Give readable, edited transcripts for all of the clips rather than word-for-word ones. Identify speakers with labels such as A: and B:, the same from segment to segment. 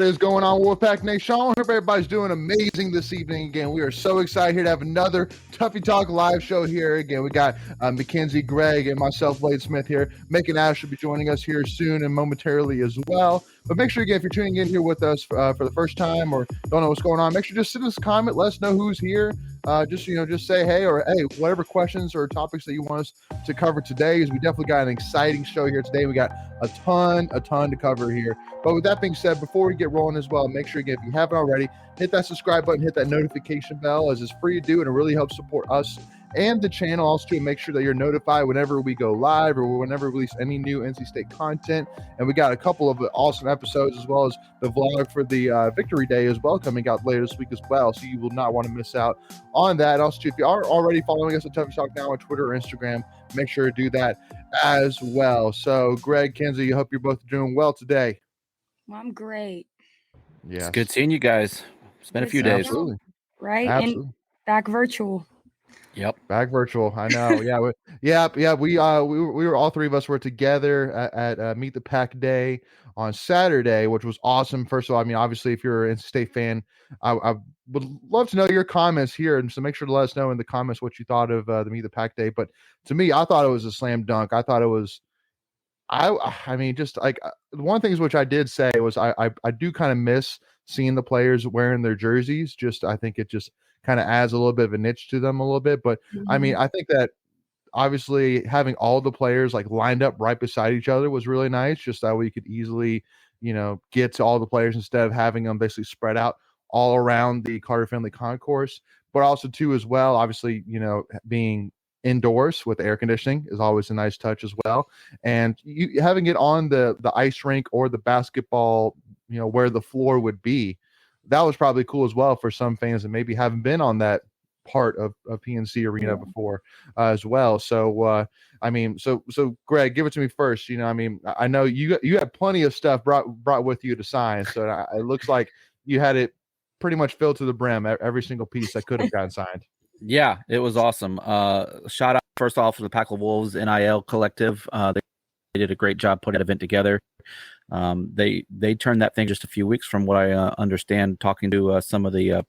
A: is going on, Wolfpack Nation? Hope everybody's doing amazing this evening. Again, we are so excited here to have another Tuffy Talk live show here. Again, we got Mackenzie, Greg, and myself, Wade Smith here. Mick and Ash will be joining us here soon and momentarily as well. But make sure, again, if you're tuning in here with us for the first time or don't know what's going on, make sure just send us a comment. Let us know who's here. Just say hey, or hey, whatever questions or topics that you want us to cover today, is we definitely got an exciting show here today. We got a ton to cover here. But with that being said, before we get rolling as well, make sure, again, if you haven't already, hit that subscribe button, hit that notification bell, as it's free to do, and it really helps support us and the channel. Also, to make sure that you're notified whenever we go live or whenever we release any new NC State content. And we got a couple of awesome episodes, as well as the vlog for the Victory Day as well, coming out later this week as well. So you will not want to miss out on that. Also, if you are already following us at Tuffy Talk now on Twitter or Instagram, make sure to do that as well. So, Greg, Kenzie, I hope you're both doing well today.
B: Well, I'm great.
A: Yeah,
C: it's good seeing you guys. It's been a few days.
A: Absolutely.
B: Right?
A: Absolutely.
B: And back virtual.
C: Yep.
A: Back virtual. I know. Yeah. We were all three of us were together at Meet the Pack Day on Saturday, which was awesome. First of all, I mean, obviously, if you're an NC State fan, I would love to know your comments here, and so make sure to let us know in the comments what you thought of the Meet the Pack Day. But to me, I thought it was a slam dunk. I thought it was. I mean, just like one of the things which I did say was I do kind of miss seeing the players wearing their jerseys. Just I think it just kind of adds a little bit of a niche to them a little bit. But I mean, I think that obviously having all the players like lined up right beside each other was really nice. Just that way you could easily, get to all the players instead of having them basically spread out all around the Carter Finley concourse. But also too, as well, obviously, being indoors with air conditioning is always a nice touch as well. And you having it on the ice rink or the basketball, where the floor would be, that was probably cool as well for some fans that maybe haven't been on that part of PNC Arena before as well. So I mean, so Greg, give it to me first. I mean, I know you had plenty of stuff brought with you to sign, so it looks like you had it pretty much filled to the brim, every single piece that could have gotten signed.
C: Yeah, it was awesome. Shout out first off to the Packle Wolves NIL collective. They did a great job putting that event together. They turned that thing just a few weeks from what I understand, talking to some of the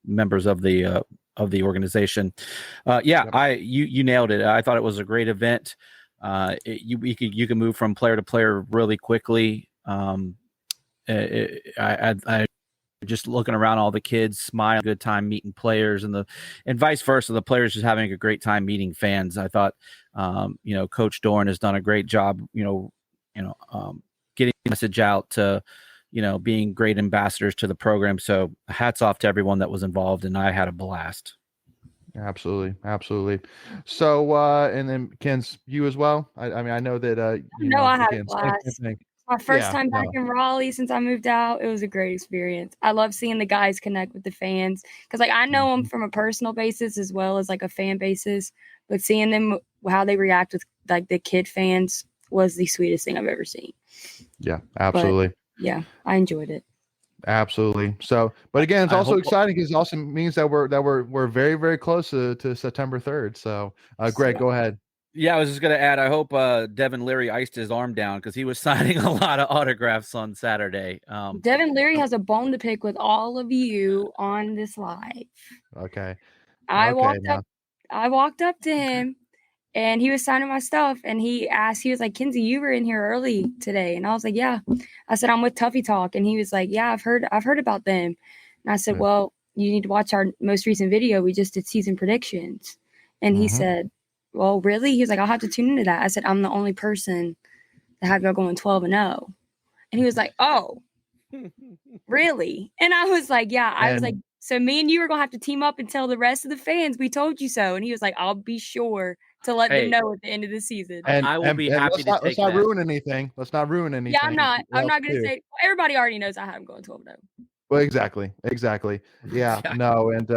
C: members of the organization. You nailed it. I thought it was a great event. You can move from player to player really quickly. I just looking around, all the kids smile, good time meeting players, and vice versa. The players just having a great time meeting fans. I thought, Coach Dorn has done a great job, getting the message out to, being great ambassadors to the program. So hats off to everyone that was involved, and I had a blast.
A: Absolutely. So, and then Ken's, you as well. I mean, I know that
B: I had a blast. My first time back in Raleigh since I moved out. It was a great experience. I love seeing the guys connect with the fans because, I know them from a personal basis as well as like a fan basis. But seeing them, how they react with like the kid fans, was the sweetest thing I've ever seen.
A: Yeah, absolutely.
B: But, I enjoyed it.
A: Absolutely. So, but again, it's also exciting because it also means that we're very, very close to September 3rd. So, Greg, go ahead.
C: Yeah, I was just going to add, I hope Devin Leary iced his arm down because he was signing a lot of autographs on Saturday.
B: Devin Leary has a bone to pick with all of you on this live.
A: Okay.
B: I walked up to him and he was signing my stuff and he was like, Kenzie, you were in here early today. And I was like, yeah. I said, I'm with Tuffy Talk. And he was like, yeah, I've heard about them. And I said, well, you need to watch our most recent video. We just did season predictions. And he said, well, really? He was like, I'll have to tune into that. I said, I'm the only person that have y'all going 12-0. And he was like, oh, really? And I was like, yeah. I was like, so me and you are going to have to team up and tell the rest of the fans we told you so. And he was like, I'll be sure to let them know at the end of the season.
C: And I will be happy to take that.
A: Let's not ruin anything. Yeah,
B: I'm not going to say. Everybody already knows I have him going 12-0.
A: Well, exactly. Yeah, no. And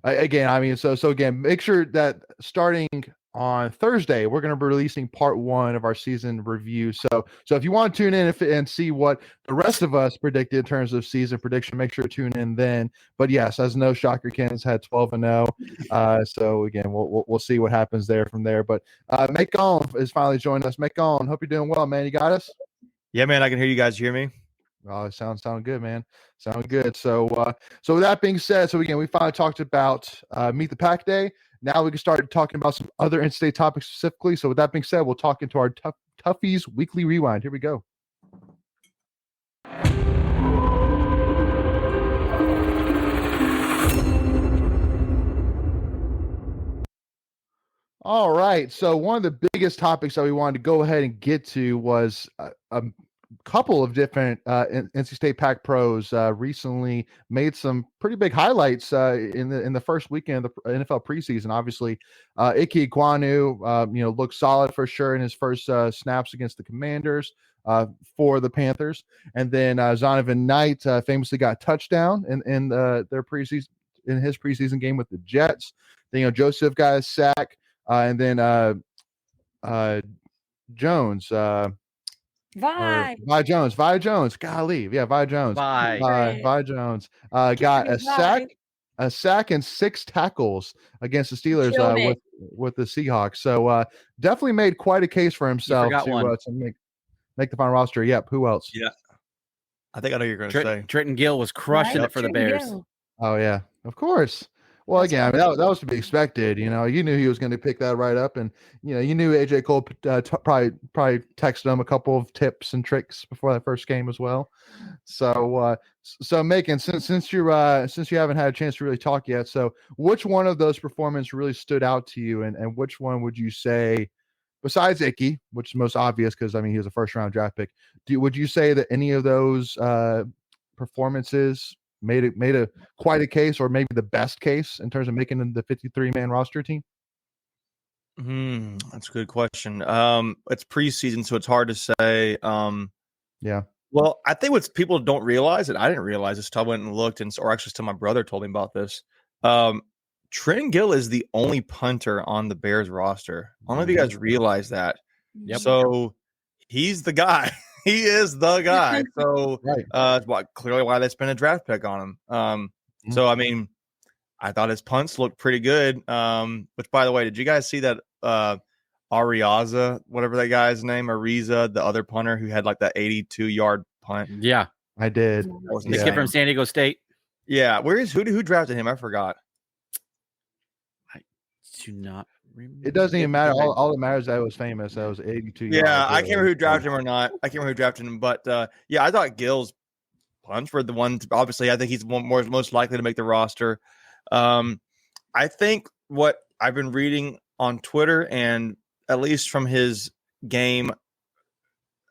A: again, I mean, so again, make sure that starting on Thursday, we're going to be releasing part 1 of our season review. So if you want to tune in and see what the rest of us predicted in terms of season prediction, make sure to tune in then. But yes, as no shocker, Ken's had 12-0. So again, we'll see what happens there from there. But Macon is finally joining us. Macon, hope you're doing well, man. You got us?
D: Yeah, man. I can hear you guys. You hear me?
A: Oh, sound good, man. Sound good. So with that being said, so again, we finally talked about Meet the Pack Day. Now we can start talking about some other in-state topics specifically. So with that being said, we'll talk into our Tuffy's Weekly Rewind. Here we go. All right. So one of the biggest topics that we wanted to go ahead and get to was a couple of different NC State Pack pros recently made some pretty big highlights in the first weekend of the NFL preseason. Obviously, Ike Ekwonu, looked solid for sure in his first snaps against the Commanders for the Panthers, and then Zonovan Knight famously got a touchdown in their preseason in his preseason game with the Jets. Then Joseph got a sack. And then Jones, Vi Jones, golly, yeah, Vi Jones, Vi Jones got a sack and 6 tackles against the Steelers with the Seahawks. So definitely made quite a case for himself to make the final roster. Yep. Who else?
D: Yeah, I think I know you're going to say
C: Trenton Gill was crushing it for the Bears.
A: Oh yeah, of course. Well, again, I mean, that was to be expected. You knew he was going to pick that right up, and you knew AJ Cole probably texted him a couple of tips and tricks before that first game as well. So, Macon, since you haven't had a chance to really talk yet, so which one of those performances really stood out to you, and which one would you say, besides Icky, which is most obvious because I mean he was a first round draft pick, would you say that any of those performances made a quite a case, or maybe the best case in terms of making the 53-man roster team?
D: That's a good question. It's preseason, so it's hard to say.
A: Yeah.
D: Well, I think what people don't realize, and I didn't realize this until I went and looked, or actually till my brother told me about this. Trenton Gill is the only punter on the Bears roster. I don't know if you guys realize that.
C: Yep.
D: So he's the guy. He is the guy. So clearly why they spent a draft pick on him. So, I mean, I thought his punts looked pretty good. Which, by the way, did you guys see that Ariza, whatever that guy's name, Ariza, the other punter who had like that 82-yard punt?
C: Yeah,
A: I did.
C: The kid from San Diego State.
D: Yeah, who drafted him? I forgot.
C: I do not remember.
A: It doesn't even matter. All that matters is that it was famous. That was 82.
D: Yeah, I can't remember who drafted him or not. I can't remember who drafted him, but yeah, I thought Gill's punts were the one. Obviously, I think he's most likely to make the roster. I think what I've been reading on Twitter, and at least from his game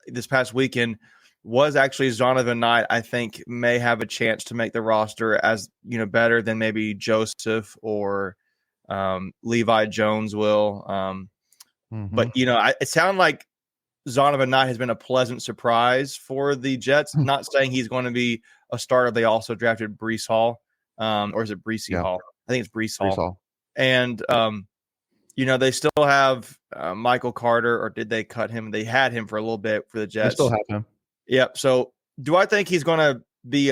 D: this past weekend, was actually Zonovan Knight. I think may have a chance to make the roster as better than maybe Joseph or Levi Jones will. But it sounded like Zonovan Knight has been a pleasant surprise for the Jets. Not saying he's going to be a starter. They also drafted Breece Hall, or is it Breece Hall? I think it's Breece Hall. And they still have Michael Carter, or did they cut him? They had him for a little bit for the Jets.
A: They still have him.
D: Yep. So do I think he's going to be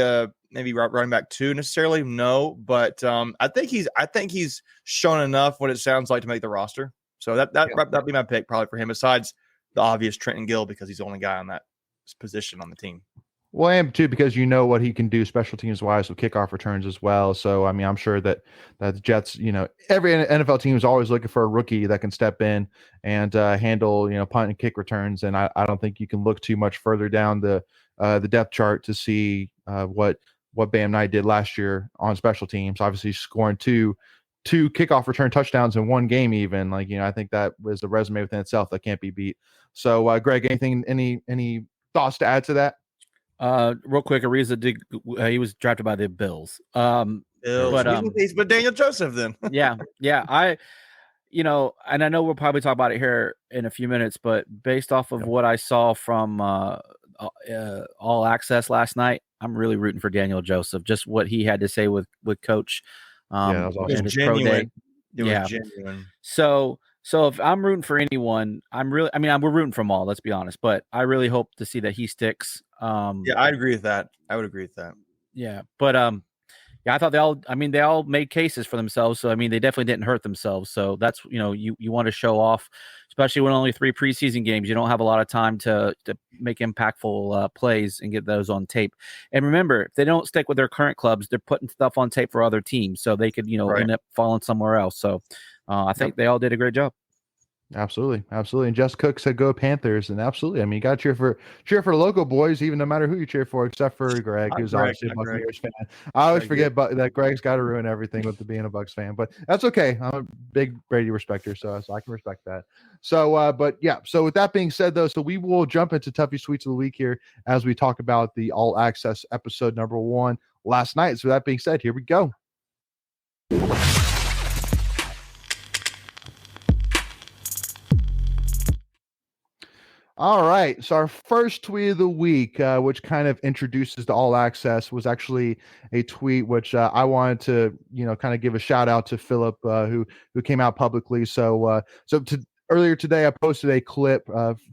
D: maybe running back 2 necessarily? No, but I think he's shown enough what it sounds like to make the roster. So that'd be my pick probably for him, besides the obvious Trenton Gill, because he's the only guy on that position on the team.
A: Well, and too, because what he can do special teams wise with kickoff returns as well. So, I mean, I'm sure that the Jets, every NFL team is always looking for a rookie that can step in and handle, punt and kick returns. And I don't think you can look too much further down the depth chart to see what Bam Knight did last year on special teams. Obviously, scoring two kickoff return touchdowns in one game, even I think that was a resume within itself that can't be beat. So, Greg, any thoughts to add to that?
C: Real quick, Ariza he was drafted by the Bills.
D: But Daniel Joseph then.
C: yeah. And I know we'll probably talk about it here in a few minutes, but based off of what I saw from All Access last night, I'm really rooting for Daniel Joseph. Just what he had to say with Coach.
D: That was awesome. Genuine. It was genuine.
C: So if I'm rooting for anyone, we're rooting for them all, let's be honest, but I really hope to see that he sticks.
D: I'd agree with that. I would agree with that.
C: Yeah. But I thought they all made cases for themselves. So, they definitely didn't hurt themselves. So that's, you want to show off, especially when only 3 preseason games. You don't have a lot of time to make impactful plays and get those on tape. And remember, if they don't stick with their current clubs, they're putting stuff on tape for other teams, so they could, end up falling somewhere else. So I think they all did a great job.
A: Absolutely. And Jess Cook said go Panthers, and absolutely. I mean, you got to cheer for local boys, even no matter who you cheer for, except for Greg, who's obviously a Buccaneers fan. I always forget that Greg's got to ruin everything with being a Bucs fan, but that's okay. I'm a big Brady respecter, so I can respect that. So, but yeah. So with that being said, though, so we will jump into Tuffy Sweets of the Week here as we talk about the All Access episode number 1 last night. So with that being said, here we go. All right. So our first tweet of the week, which kind of introduces the All Access, was actually a tweet which I wanted to, kind of give a shout out to Philip, who came out publicly. So earlier today, I posted a clip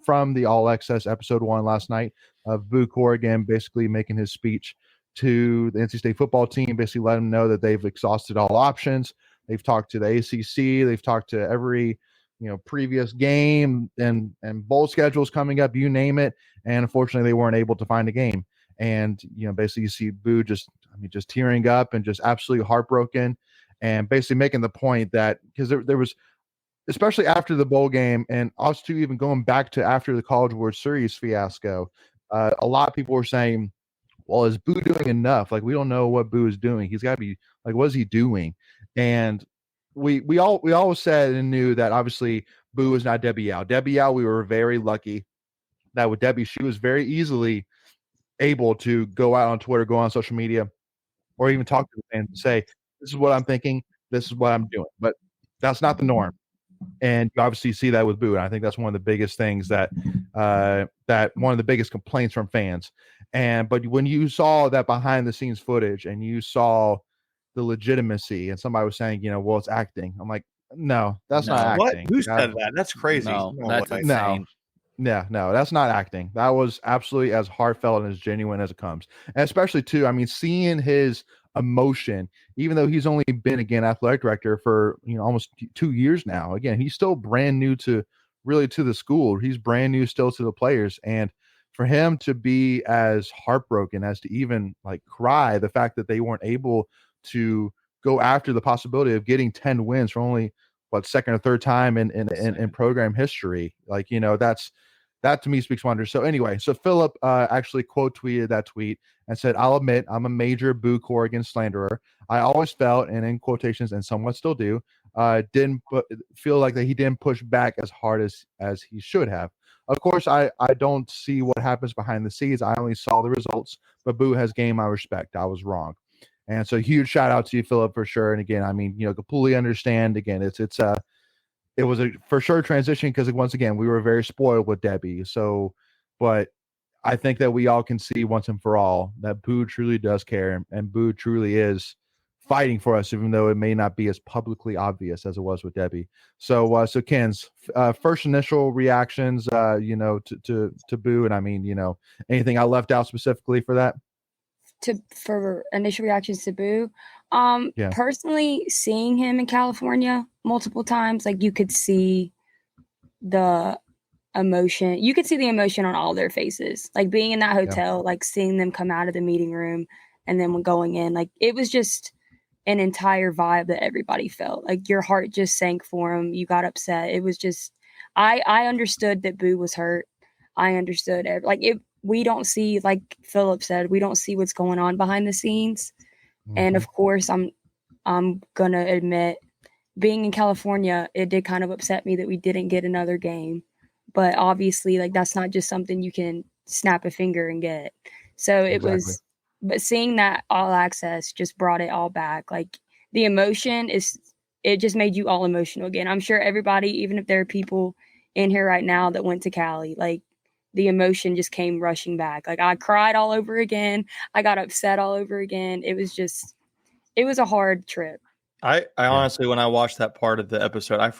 A: from the All Access episode 1 last night of Boo Corrigan basically making his speech to the NC State football team, basically let them know that they've exhausted all options. They've talked to the ACC. They've talked to every previous game and bowl schedules coming up, you name it. And unfortunately, they weren't able to find a game. And, basically you see Boo just tearing up and just absolutely heartbroken, and basically making the point that because there was, especially after the bowl game, and also even going back to after the College World Series fiasco, a lot of people were saying, well, is Boo doing enough? Like, we don't know what Boo is doing. He's got to be like, what is he doing? And we all said and knew that obviously Boo is not Debbie Yow. Debbie Yow, we were very lucky that with Debbie, she was very easily able to go out on Twitter, go on social media, or even talk to the fans and say, this is what I'm thinking, this is what I'm doing. But that's not the norm. And you obviously see that with Boo. And I think that's one of the biggest things that one of the biggest complaints from fans. But when you saw that behind the scenes footage and you saw the legitimacy, and somebody was saying, well, it's acting. I'm like, no, that's not acting.
D: Who said that? That's crazy.
C: No, that's insane.
A: No, that's not acting. That was absolutely as heartfelt and as genuine as it comes. And especially too, seeing his emotion, even though he's only been athletic director for almost 2 years now. Again, he's still brand new to the school. He's brand new still to the players, and for him to be as heartbroken as to even cry the fact that they weren't able to go after the possibility of getting 10 wins for only second or third time in program history. That to me speaks wonders. So anyway, so Philip actually quote tweeted that tweet and said, I'll admit I'm a major Boo Corrigan slanderer. I always felt, and in quotations, and somewhat still do, feel like that he didn't push back as hard as he should have. Of course, I don't see what happens behind the scenes. I only saw the results, but Boo has gained my respect. I was wrong. And so huge shout out to you, Philip, for sure. And again, completely understand. Again, it was a for sure transition because once again, we were very spoiled with Debbie. So, but I think that we all can see once and for all that Boo truly does care, and Boo truly is fighting for us, even though it may not be as publicly obvious as it was with Debbie. So, Ken's first initial reactions, to Boo, and anything I left out specifically for that.
B: For initial reactions to Boo, personally, seeing him in California multiple times, you could see the emotion. You could see the emotion on all their faces. Being in that hotel, seeing them come out of the meeting room, and then when going in, it was just an entire vibe that everybody felt. Your heart just sank for him. You got upset. It was just, I understood that Boo was hurt. I understood it. We don't see, like Philip said, we don't see what's going on behind the scenes. Mm-hmm. And of course, I'm going to admit, being in California, it did kind of upset me that we didn't get another game. But obviously, that's not just something you can snap a finger and get. So it was, but seeing that All Access just brought it all back. The emotion it just made you all emotional again. I'm sure everybody, even if there are people in here right now that went to Cali, the emotion just came rushing back. I cried all over again. I got upset all over again. It was a hard trip.
D: I honestly, when I watched that part of the episode, I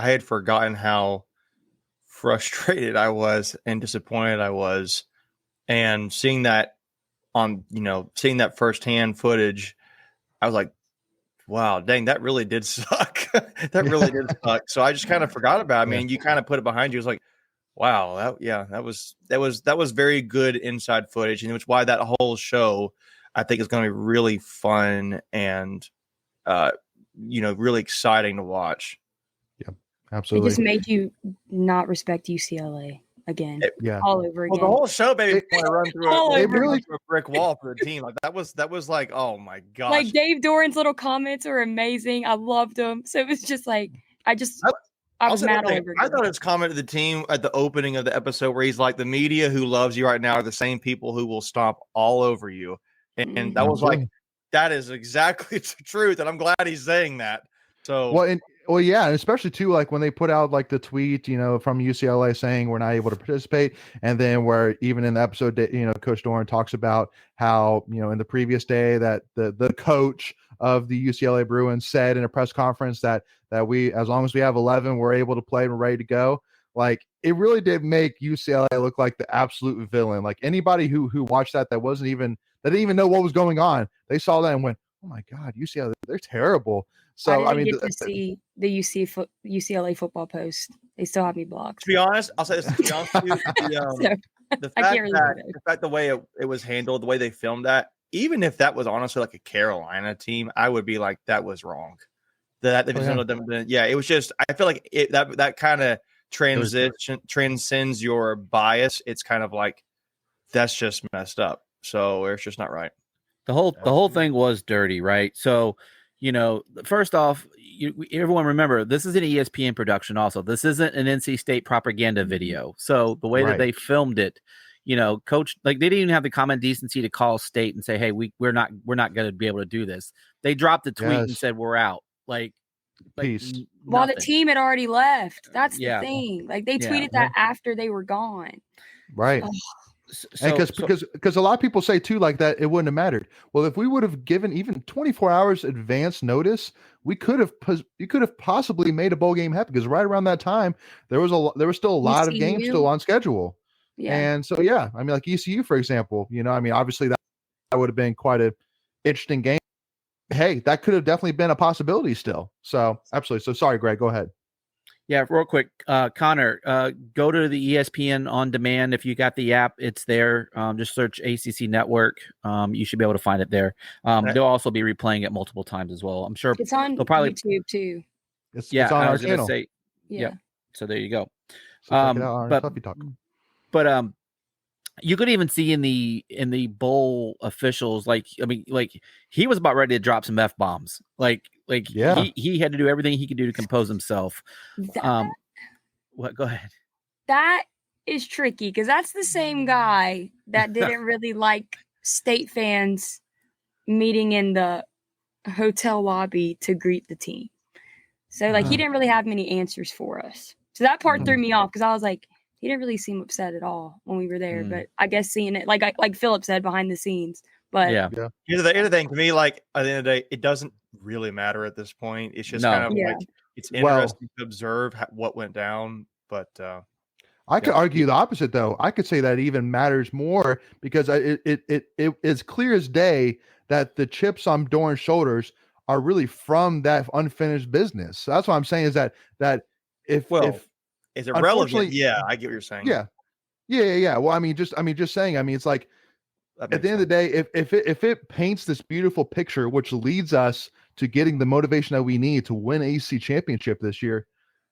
D: had forgotten how frustrated I was and disappointed I was. And seeing that firsthand footage, I was like, Wow, dang, that really did suck. That really did suck. So I just kind of forgot about it. I mean, you kind of put it behind you. It was like, wow, that was very good inside footage, and which why that whole show I think is going to be really fun and really exciting to watch.
A: Yeah,
B: It
A: absolutely.
B: just made you not respect UCLA again.
A: Yeah.
B: All over again.
D: Well, the whole show, baby, want to run through a brick wall for the team. Like that was like, oh my gosh.
B: Like Dave Doran's little comments are amazing. I loved them. So it was just like I was mad all over again.
D: I thought his comment to the team at the opening of the episode where he's like, the media who loves you right now are the same people who will stomp all over you. And that was like, that is exactly the truth. And I'm glad he's saying that. So
A: yeah, and especially too, like when they put out like the tweet, from UCLA saying we're not able to participate, and then where even in the episode, Coach Doran talks about how in the previous day that the coach of the UCLA Bruins said in a press conference that we, as long as we have 11, we're able to play and we're ready to go. Like it really did make UCLA look like the absolute villain. Like anybody who watched that didn't even know what was going on. They saw that and went, "Oh my God, UCLA, they're terrible." So
B: I didn't get to see the UCLA football post. They still have me blocked.
D: To be honest, I'll say this. To be honest with you, the fact the way it was handled, the way they filmed that, even if that was honestly like a Carolina team, I would be like, that was wrong. It was just, I feel like that kind of transcends your bias. It's kind of like, that's just messed up. So it's just not right.
C: The whole thing was dirty, right? So, first off, everyone remember, this is an ESPN production also. This isn't an NC State propaganda video. So the way that they filmed it, coach, like they didn't even have the common decency to call State and say, hey, we're not going to be able to do this. They dropped the tweet and said, we're out. Like
A: peace.
B: While the team had already left. That's the thing. Like they tweeted that after they were gone.
A: Right. Because a lot of people say too, like that it wouldn't have mattered. Well, if we would have given even 24 hours advance notice, you could have possibly made a bowl game happen. Because right around that time, there was still a lot of games still on schedule. Yeah. And so I mean, like ECU, for example, obviously that would have been quite an interesting game. Hey, that could have definitely been a possibility still. So absolutely. So sorry, Greg, go ahead.
C: Yeah, real quick, Connor, go to the ESPN on demand. If you got the app, it's there. Just search ACC Network. You should be able to find it there. They'll also be replaying it multiple times as well. I'm sure
B: it's on YouTube too.
A: It's on our channel.
C: So there you go.
A: So check it out on Tuffy Talk.
C: But you could even see in the bowl officials, like he was about ready to drop some F-bombs. He had to do everything he could do to compose himself. What? Go ahead.
B: That is tricky because that's the same guy that didn't really like State fans meeting in the hotel lobby to greet the team. So he didn't really have many answers for us. So that part threw me off because I was like, he didn't really seem upset at all when we were there. But I guess seeing it, like Philip said, behind the scenes. But
D: here's the thing to me, like at the end of the day, it doesn't really matter at this point. It's just kind of like it's interesting to observe what went down. But
A: I could argue the opposite, though. I could say that even matters more because it is clear as day that the chips on Doran's shoulders are really from that unfinished business. So that's what I'm saying is that if
D: is it relevant? Yeah, I get what you're saying.
A: Yeah. Well, I mean, just saying. I mean, it's like at the end of the day, if it paints this beautiful picture, which leads us to getting the motivation that we need to win ACC championship this year,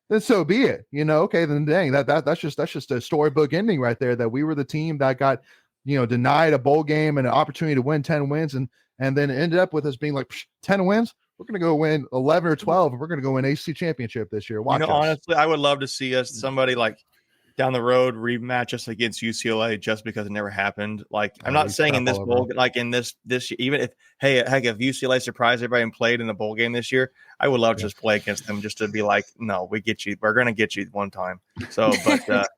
A: then so be it. Okay, then dang, that's just a storybook ending right there. That we were the team that got denied a bowl game and an opportunity to win 10 wins, and then it ended up with us being like 10 wins. We're going to go win 11 or 12, and we're going to go win ACC championship this year. Watch us.
D: Honestly, I would love to see us somebody like down the road rematch us against UCLA just because it never happened. Like I'm not saying in this bowl, like in this even if if UCLA surprised everybody and played in the bowl game this year, I would love to just play against them just to be like, no, we get you. We're going to get you one time. So, but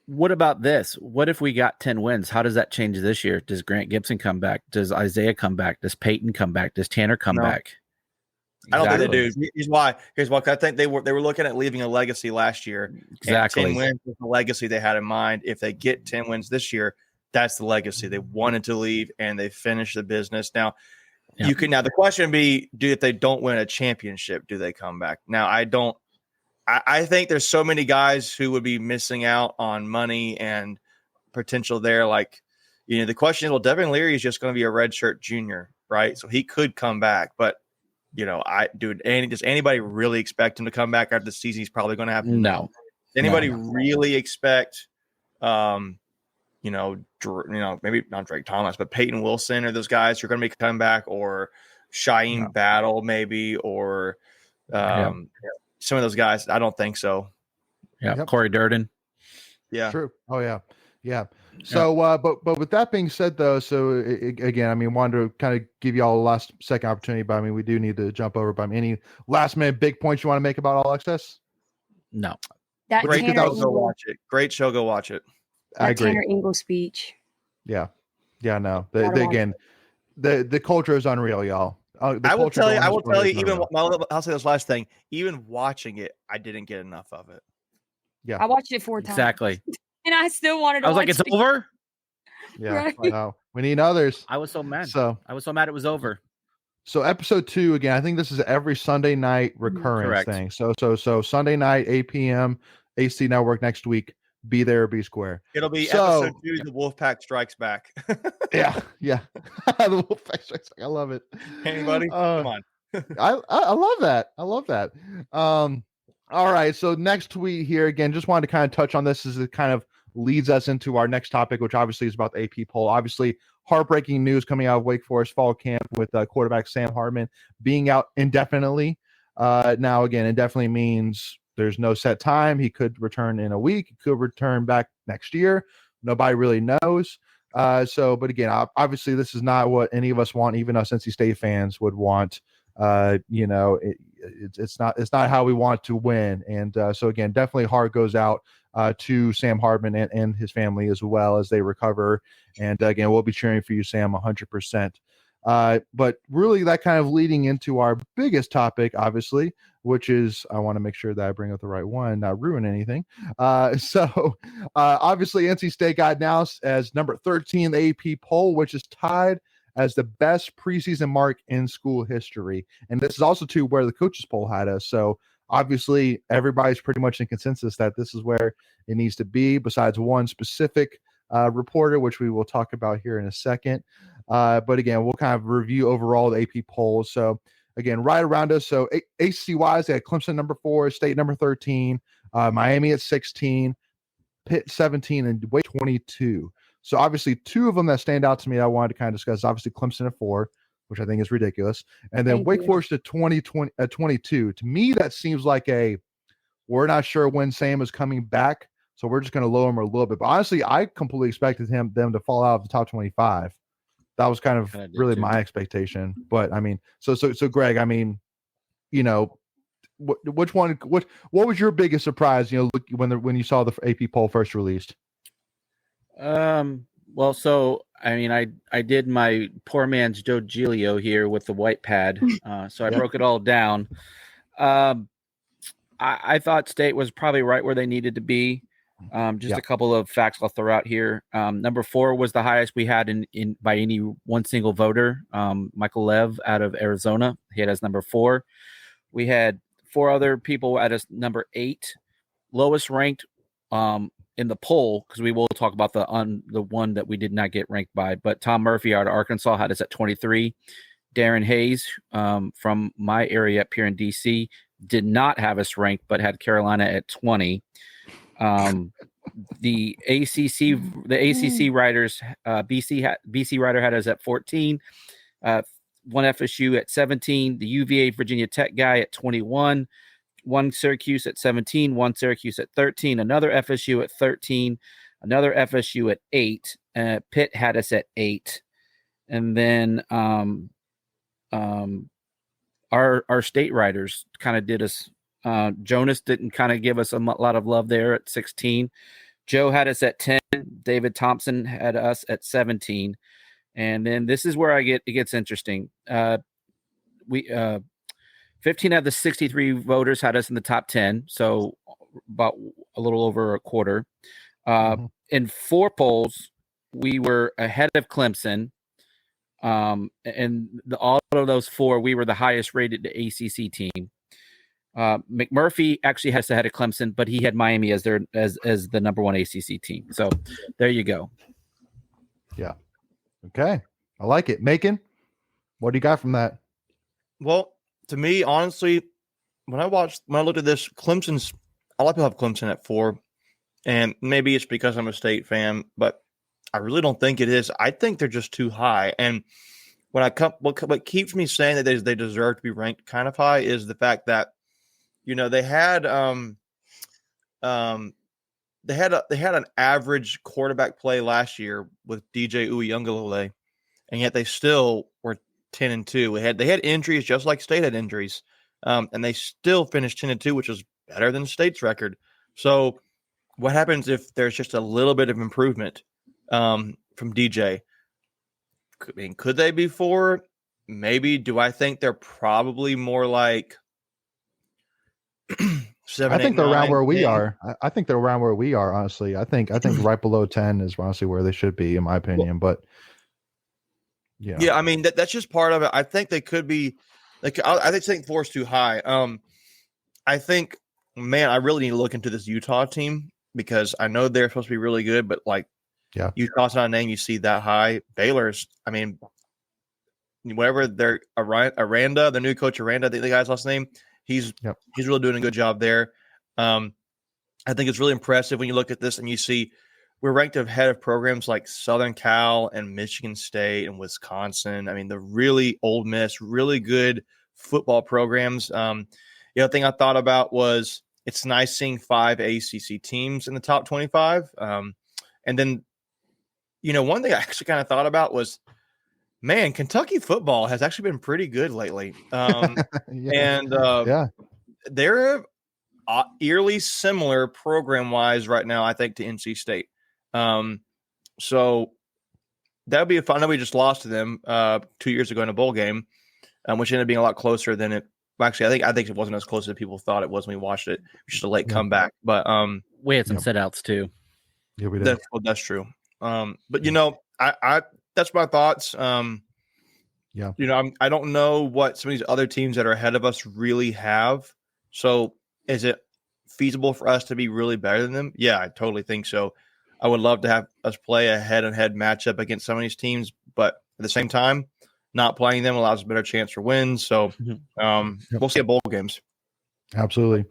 C: what about this? What if we got 10 wins? How does that change this year? Does Grant Gibson come back? Does Isaiah come back? Does Peyton come back? Does Tanner come back?
D: I don't think they do. Here's why. I think they were looking at leaving a legacy last year.
C: Exactly.
D: 10 wins was the legacy they had in mind. If they get 10 wins this year, that's the legacy. They wanted to leave and they finished the business. Now,
C: Yeah.
D: You can now the question be, if they don't win a championship, do they come back? Now I think there's so many guys who would be missing out on money and potential there. Like, the question is, well, Devin Leary is just going to be a redshirt junior, right? So he could come back, but does anybody really expect him to come back after the season? He's probably going to have to.
C: No.
D: Does anybody really expect, maybe not Drake Thomas, but Peyton Wilson or those guys who are going to be coming back, or Shaheem Battle maybe, or some of those guys? I don't think so.
C: Yeah, Corey Durden.
D: Yeah,
A: true. Oh yeah. So, but with that being said, though, so again, I mean, wanted to kind of give you all a last second opportunity, but I mean, we do need to jump over. But any last minute big points you want to make about All Access?
C: No.
B: That
D: great
B: Tanner
D: show. Go watch it. Great show. Go watch it.
A: I agree.
B: Tanner Ingle speech.
A: Yeah. No. The culture is unreal, y'all.
D: I will tell you. I'll say this last thing. Even watching it, I didn't get enough of it.
A: Yeah,
B: I watched it 4 times.
C: Exactly.
B: And I still wanted to.
C: I was like, it's over.
A: Yeah.
B: Right.
A: No, we need others.
C: I was so mad.
A: So
C: I was so mad it was over.
A: So episode 2, again, I think this is every Sunday night recurrence thing. So Sunday night, 8 p.m. ACC Network next week. Be there or be square.
D: It'll be episode 2, the Wolfpack Strikes Back.
A: yeah. The Wolfpack Strikes Back. I love it.
D: Anybody? Come on.
A: I love that. All right. So next tweet here, again, just wanted to kind of touch on this as it kind of leads us into our next topic, which obviously is about the AP poll. Obviously, heartbreaking news coming out of Wake Forest fall camp with quarterback Sam Hartman being out indefinitely. Now, again, indefinitely means there's no set time. He could return in a week. He could return back next year. Nobody really knows. But again, obviously, this is not what any of us want. Even us NC State fans would want. It's not how we want to win. And so again, definitely heart goes out to Sam Hartman and his family as well as they recover. And again, we'll be cheering for you, Sam, 100%. But really that kind of leading into our biggest topic, obviously, which is, I want to make sure that I bring up the right one, not ruin anything. Obviously NC State got announced as number 13 in the AP poll, which is tied as the best preseason mark in school history. And this is also too where the coaches poll had us. So obviously everybody's pretty much in consensus that this is where it needs to be, besides one specific reporter, which we will talk about here in a second. But again, we'll kind of review overall the AP polls. So again, right around us. So ACC-wise, they had Clemson number 4, State number 13, Miami at 16, Pitt 17, and Wake 22. So obviously 2 of them that stand out to me I wanted to kind of discuss. Obviously Clemson at 4, which I think is ridiculous. And then Wake Forest at 22. To me, that seems like we're not sure when Sam is coming back, so we're just going to lower him a little bit. But honestly, I completely expected them to fall out of the top 25. That was kind of really my expectation. But I mean, so Greg, I mean, what was your biggest surprise? When you saw the AP poll first released.
C: Well, so I mean, I did my poor man's Joe Giglio here with the white pad. So I broke it all down. I thought State was probably right where they needed to be. A couple of facts I'll throw out here. Number 4 was the highest we had in by any one single voter. Michael Lev out of Arizona. He had us number 4. We had 4 other people at us number 8. Lowest ranked in the poll, because we will talk about the one that we did not get ranked by, but Tom Murphy out of Arkansas had us at 23. Darren Hayes from my area up here in DC did not have us ranked, but had Carolina at 20. The ACC writers, BC writer had us at 14. One FSU at 17. The UVA Virginia Tech guy at 21. One Syracuse at 17, one Syracuse at 13, another FSU at 13, another FSU at 8. Pitt had us at 8. And then our state writers kind of did us. Jonas didn't kind of give us a lot of love there at 16. Joe had us at 10. David Thompson had us at 17. And then this is where it gets interesting. 15 out of the 63 voters had us in the top 10, so about a little over a quarter. In 4 polls, we were ahead of Clemson. And all of those 4, we were the highest rated ACC team. McMurphy actually has ahead of Clemson, but he had Miami as the number 1 ACC team. So there you go.
A: Yeah. Okay. I like it. Macon, what do you got from that?
D: Well, to me, honestly, when I looked at this, Clemson's, a lot of people have Clemson at 4, and maybe it's because I'm a State fan, but I really don't think it is. I think they're just too high. And what keeps me saying that they deserve to be ranked kind of high is the fact that, they had an average quarterback play last year with DJ Uiagalelei, and yet they still were 10-2. They had injuries just like State had injuries, and they still finished 10-2, which is better than State's record. So, what happens if there's just a little bit of improvement from DJ? Could they be 4? Maybe. Do I think they're probably more like 7?
A: I think
D: 8,
A: they're
D: 9,
A: around where we
D: 10?
A: are. I think they're around where we are. Honestly, I think right below 10 is honestly where they should be, in my opinion. But
D: yeah, I mean that's just part of it. I think they could be. I think 4 is too high. I think, man, I really need to look into this Utah team because I know they're supposed to be really good, but Utah's not a name you see that high. Baylor's, I mean, whatever they're Aranda, the new coach Aranda, I think the guy's last name. He's really doing a good job there. I think it's really impressive when you look at this and you see we're ranked ahead of programs like Southern Cal and Michigan State and Wisconsin. I mean, the really Ole Miss, really good football programs. The other thing I thought about was it's nice seeing 5 ACC teams in the top 25. And then, one thing I actually kind of thought about was, man, Kentucky football has actually been pretty good lately. They're eerily similar program-wise right now, I think, to NC State. So that would be fun. I know we just lost to them 2 years ago in a bowl game, which ended up being a lot closer than it. Actually, I think it wasn't as close as people thought it was when we watched it. It was just a late comeback. But
C: we had some sit-outs too.
A: Yeah, we did.
D: That's true. But I that's my thoughts. I don't know what some of these other teams that are ahead of us really have. So is it feasible for us to be really better than them? Yeah, I totally think so. I would love to have us play a head-on-head matchup against some of these teams, but at the same time, not playing them allows a better chance for wins. So we'll see at bowl games.
A: Absolutely.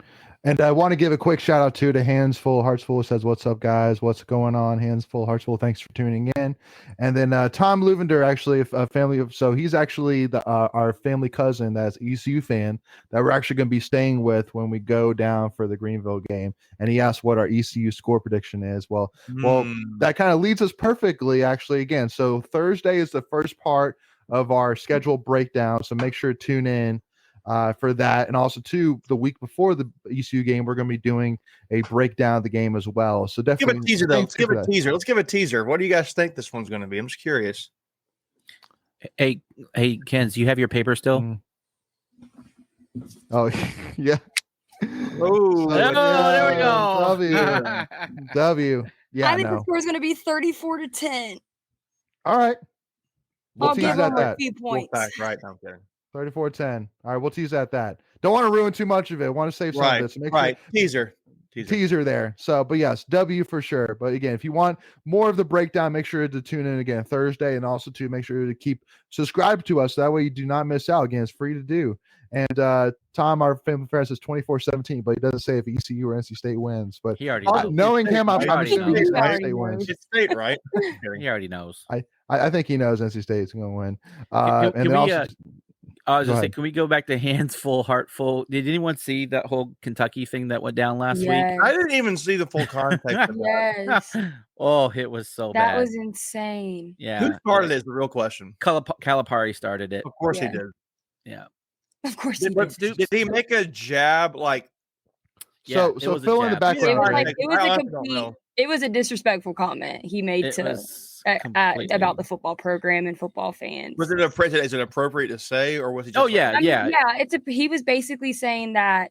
A: And I want to give a quick shout out to Hands Full, Hearts Full. Says, "What's up, guys? What's going on? Hands Full, Hearts Full. Thanks for tuning in." And then Tom Luvender, actually a family of, so he's actually our family cousin that's ECU fan that we're actually going to be staying with when we go down for the Greenville game. And he asked what our ECU score prediction is. Well, that kind of leads us perfectly, actually. Again, so Thursday is the first part of our schedule breakdown. So make sure to tune in for that. And also, too, the week before the ECU game, we're going to be doing a breakdown of the game as well. So definitely
D: give a teaser, though. Let's give a teaser. What do you guys think this one's going to be? I'm just curious.
C: Hey, Ken, do you have your paper still?
A: Oh, yeah.
D: Oh,
C: there we go.
A: W. Yeah,
B: I think the score is going to be 34-10.
A: All right.
B: I'll give them a few points.
D: Right, I'm kidding.
A: 34-10. All right, we'll tease at that. Don't want to ruin too much of it. Want to save some of this.
D: Sure.
A: Teaser there. So, but yes, W for sure. But again, if you want more of the breakdown, make sure to tune in again Thursday, and also to make sure to keep subscribed to us. That way you do not miss out. Again, it's free to do. And Tom, our family friend, says 24-17, but he doesn't say if ECU or NC State wins. But
C: he already knows.
A: Knowing him, I'm assuming NC State wins.
D: It's State, right?
C: He already knows.
A: I think he knows NC State's going to win.
C: I was just saying, can we go back to Hands Full, Heart Full? Did anyone see that whole Kentucky thing that went down last week?
D: I didn't even see the full context of that.
B: Yes.
C: Oh, it was so bad.
B: That was insane.
C: Yeah.
D: Who started it is the real question.
C: Calipari started it.
D: Of course he did.
C: Yeah.
B: Of course he did.
D: Did he make a jab like?
A: So fill in the background.
B: It was a disrespectful comment he made about the football program and football fans.
D: Was it is it appropriate to say, or was it? Just
B: he was basically saying that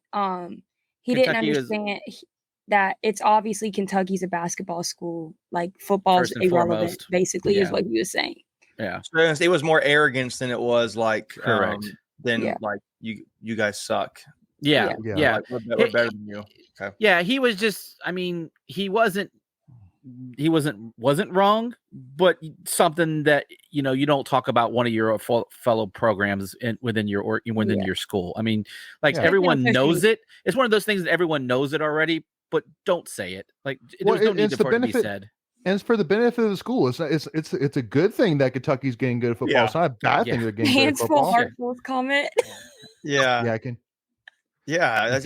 B: he didn't understand that it's obviously Kentucky's a basketball school, like football's irrelevant. Basically, is what he was saying.
C: Yeah.
D: So it was more arrogance than it was like
C: Correct.
D: like you guys suck.
C: Yeah.
D: Like, we're better than you. Okay.
C: Yeah, he was just. I mean, he wasn't wrong, but something that you don't talk about one of your fellow programs within your school. I mean, like everyone knows it. It's one of those things that everyone knows it already, but don't say it. Like there's no need for it to be said.
A: And it's for the benefit of the school. It's a good thing that Kentucky's getting good at football.
D: Yeah.
A: It's not a bad thing they're getting good at football.
B: Heartful comment.
D: Yeah.
A: Yeah, I can.
D: Yeah,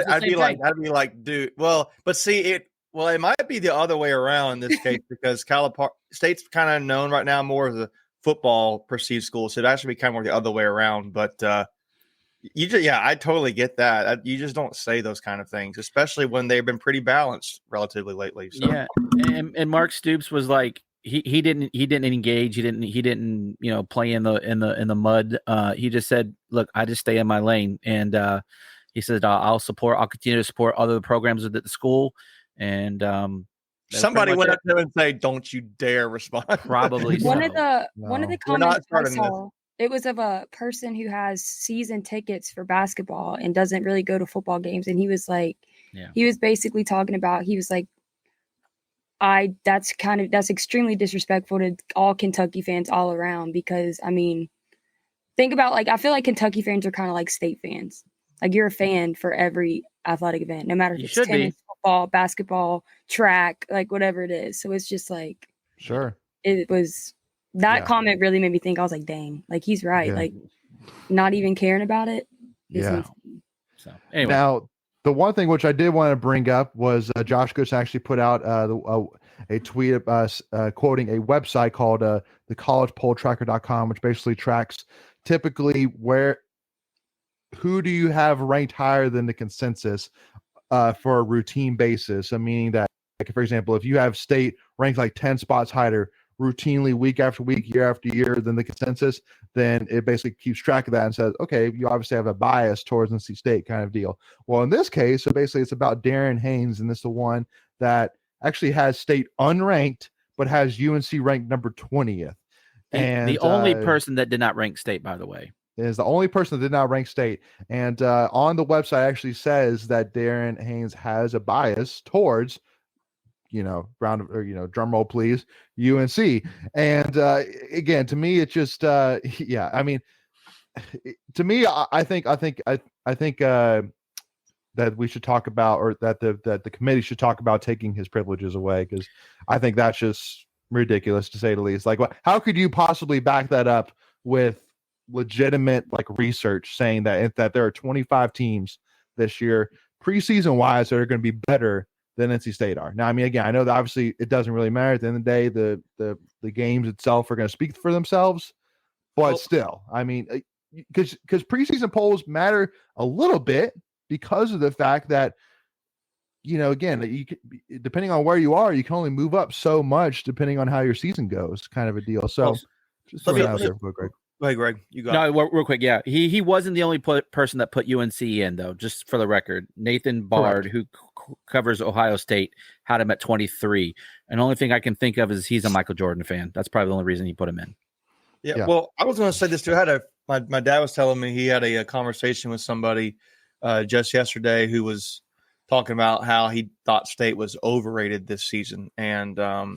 D: I'd be like, dude. Well, but see it. Well, it might be the other way around in this case because State's kind of known right now more as a football perceived school, so it actually be kind of more the other way around. But I totally get that. You just don't say those kind of things, especially when they've been pretty balanced relatively lately. So.
C: Yeah, and Mark Stoops was like he didn't engage. He didn't play in the mud. He just said, "Look, I just stay in my lane," and he said, I'll continue to support other programs at the school." And
D: somebody went up to him and say, "Don't you dare respond."
C: Probably
B: one of the comments I saw, it was of a person who has season tickets for basketball and doesn't really go to football games, and he was like, he was basically talking about, he was like, that's extremely disrespectful to all Kentucky fans all around, because I mean, think about, like, I feel like Kentucky fans are kind of like State fans. Like, you're a fan for every athletic event, no matter if it's tennis, football, basketball, track, like whatever it is. So it's just like,
A: sure.
B: It was that comment really made me think. I was like, dang, like he's right.
A: Yeah.
B: Like, not even caring about it.
A: Yeah.
C: So anyway.
A: Now, the one thing which I did want to bring up was Josh Goodson actually put out a tweet of us quoting a website called the collegepolltracker.com, which basically tracks typically who do you have ranked higher than the consensus for a routine basis. So meaning that, like, for example, if you have State ranked like 10 spots higher routinely week after week, year after year than the consensus, then it basically keeps track of that and says, okay, you obviously have a bias towards NC State kind of deal. Well, in this case, so basically it's about Darren Haynes, and this is the one that actually has State unranked, but has UNC ranked number 20th. And
C: the only person that did not rank State, by the way.
A: Is the only person that did not rank State. And on the website actually says that Darren Haynes has a bias towards, drum roll please, UNC. And again, to me, it's just, I mean, to me, I think that we should talk about, or that the committee should talk about taking his privileges away, because I think that's just ridiculous, to say the least. Like, how could you possibly back that up with legitimate research saying that there are 25 teams this year preseason wise that are going to be better than NC State are? Now, I mean, again, I know that obviously it doesn't really matter at the end of the day. The games itself are going to speak for themselves, but still, I mean, because preseason polls matter a little bit because of the fact that, again, depending on where you are, you can only move up so much depending on how your season goes, kind of a deal. So just throw it out there, Greg.
D: Go ahead, Greg. You go.
C: No, real quick. Yeah, he wasn't the only person that put UNC in, though. Just for the record, Nathan Bard, who covers Ohio State, had him at 23. And the only thing I can think of is he's a Michael Jordan fan. That's probably the only reason he put him in.
D: Yeah. Well, I was going to say this too. My dad was telling me he had a conversation with somebody just yesterday who was talking about how he thought State was overrated this season, and I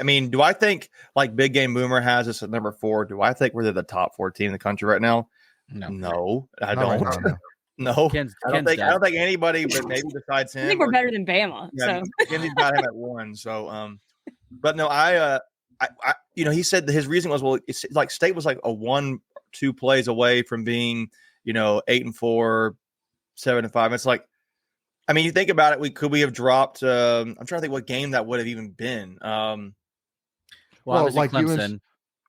D: mean, do I think like Big Game Boomer has us at number 4? Do I think we're the top 4 team in the country right now? No, I don't. No, I don't think anybody, but maybe besides him.
B: I think we're better than Bama.
D: Yeah, so Kenny's got him at 1. So, but no, I he said that his reason was, well, it's like State was like a 1-2 plays away from being, 8-4, 7-5. It's like, I mean, you think about it, could we have dropped? I'm trying to think what game that would have even been.
A: Like Clemson.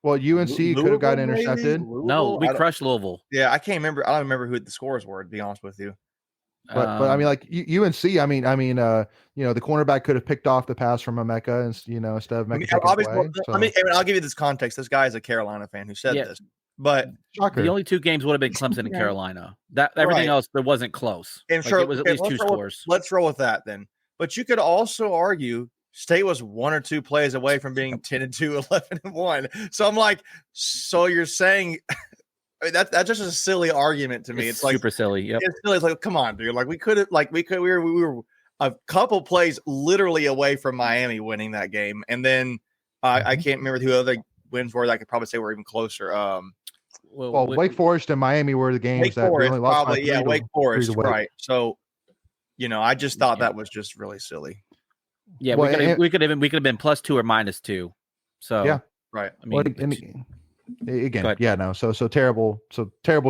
A: UNC could have got intercepted.
C: No, we crushed Louisville.
D: Yeah, I can't remember. I don't remember who the scores were, to be honest with you.
A: But I mean, like UNC, I mean, the cornerback could have picked off the pass from Emeka, and instead of Emeka
D: I'll give you this context. This guy is a Carolina fan who said this. But
A: shocker.
C: The only 2 games would have been Clemson and Carolina. That everything else, there wasn't close.
D: And
C: it was at least 2 scores.
D: Let's roll with that then. But you could also argue State was 1 or 2 plays away from being 10-2, 11-1. So I'm like, so you're saying I mean, that's just a silly argument to me. It's like
C: super silly. Yep.
D: It's silly. It's like, come on, dude. Like we were a couple plays literally away from Miami winning that game, and then I can't remember who other wins were. I could probably say we're even closer.
A: Well, Wake Forest and Miami were the games
D: Wake
A: that
D: Forest,
A: we only lost
D: probably,
A: by 3
D: Wake Forest,
A: to Wake.
D: right? So, I just thought that was just really silly.
C: Yeah,
A: Well,
C: we could have been +2 or -2. So
A: yeah,
D: right.
C: I mean,
A: again, yeah, no. So terrible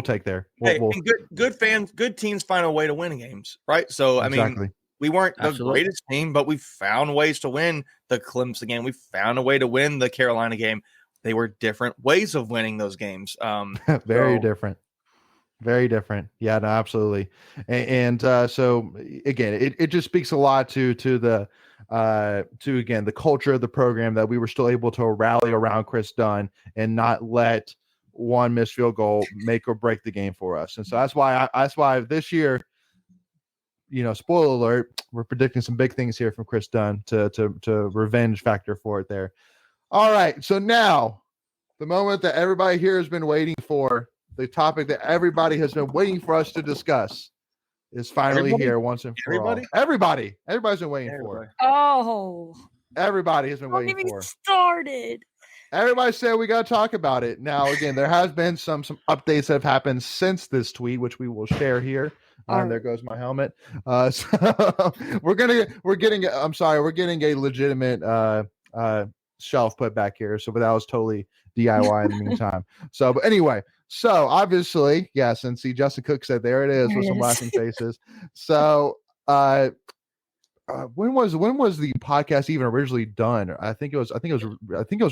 A: take there.
D: And good fans, good teams find a way to win games, right? So I mean, we weren't the greatest team, but we found ways to win the Clemson game. We found a way to win the Carolina game. They were different ways of winning those games.
A: Very different. Very different. Yeah, no, absolutely. And so again, it just speaks a lot to the the culture of the program, that we were still able to rally around Chris Dunn and not let one missed field goal make or break the game for us. And so that's why this year, spoiler alert, we're predicting some big things here from Chris Dunn to revenge factor for it there. All right, so now the moment that everybody here has been waiting for, the topic that everybody has been waiting for us to discuss, is finally here once and for all. Everybody's been waiting for.
B: Oh,
A: everybody has been waiting
B: for.
A: Don't
B: Started.
A: Everybody said we got to talk about it. Now, again, there has been some updates that have happened since this tweet, which we will share here. There goes my helmet. So we're getting a legitimate shelf put back here. So, but that was totally DIY in the meantime. So, but anyway, so obviously, yes, and see, Justin Cook said there it is with some laughing faces. So, when was the podcast even originally done? I think it was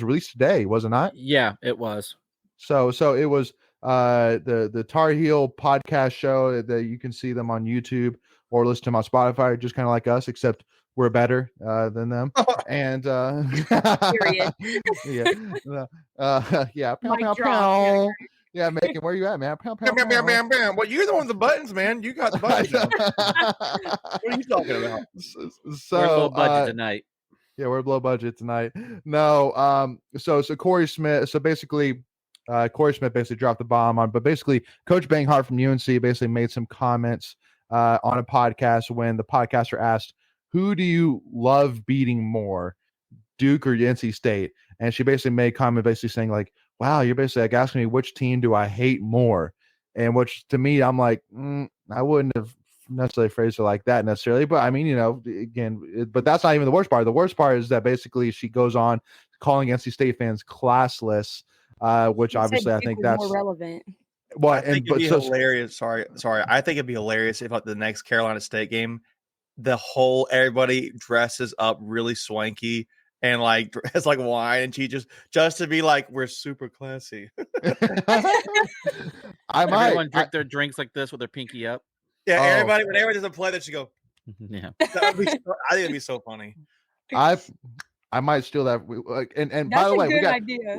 A: released today, was it not?
C: Yeah, it was.
A: So it was the Tar Heel podcast show that you can see them on YouTube or listen to them on Spotify, just kind of like us, except we're better than them. And
B: period.
A: Yeah, pow, pow, pow. Yeah, Macon, where you at, man? Pow, pow,
D: bam, bam, bam, bam. Well, you're the one with the buttons, man. You got the buttons. What are you talking about?
A: So
C: we're low budget tonight.
A: Yeah, we're low budget tonight. No, so Corey Smith. So basically, Corey Smith basically dropped the bomb on, but basically, Coach Banghart from UNC basically made some comments on a podcast when the podcaster asked, "Who do you love beating more, Duke or NC State?" And she basically made a comment basically saying like, "Wow, you're basically like asking me which team do I hate more," and which to me, I'm like, I wouldn't have necessarily phrased it like that necessarily, but I mean, again, but that's not even the worst part. The worst part is that basically she goes on calling NC State fans classless, which obviously I think that's
B: more relevant.
A: Well,
D: I think it'd be hilarious. Sorry. I think it'd be hilarious if at the next Carolina State game, everybody dresses up really swanky and like has like wine and she just to be like, we're super classy.
C: Everyone drink their drinks like this with their pinky up.
D: Yeah, everybody when everybody doesn't play, that should go.
C: Yeah,
D: I think it'd be so funny.
A: I might steal that. And
B: That's
A: by the way,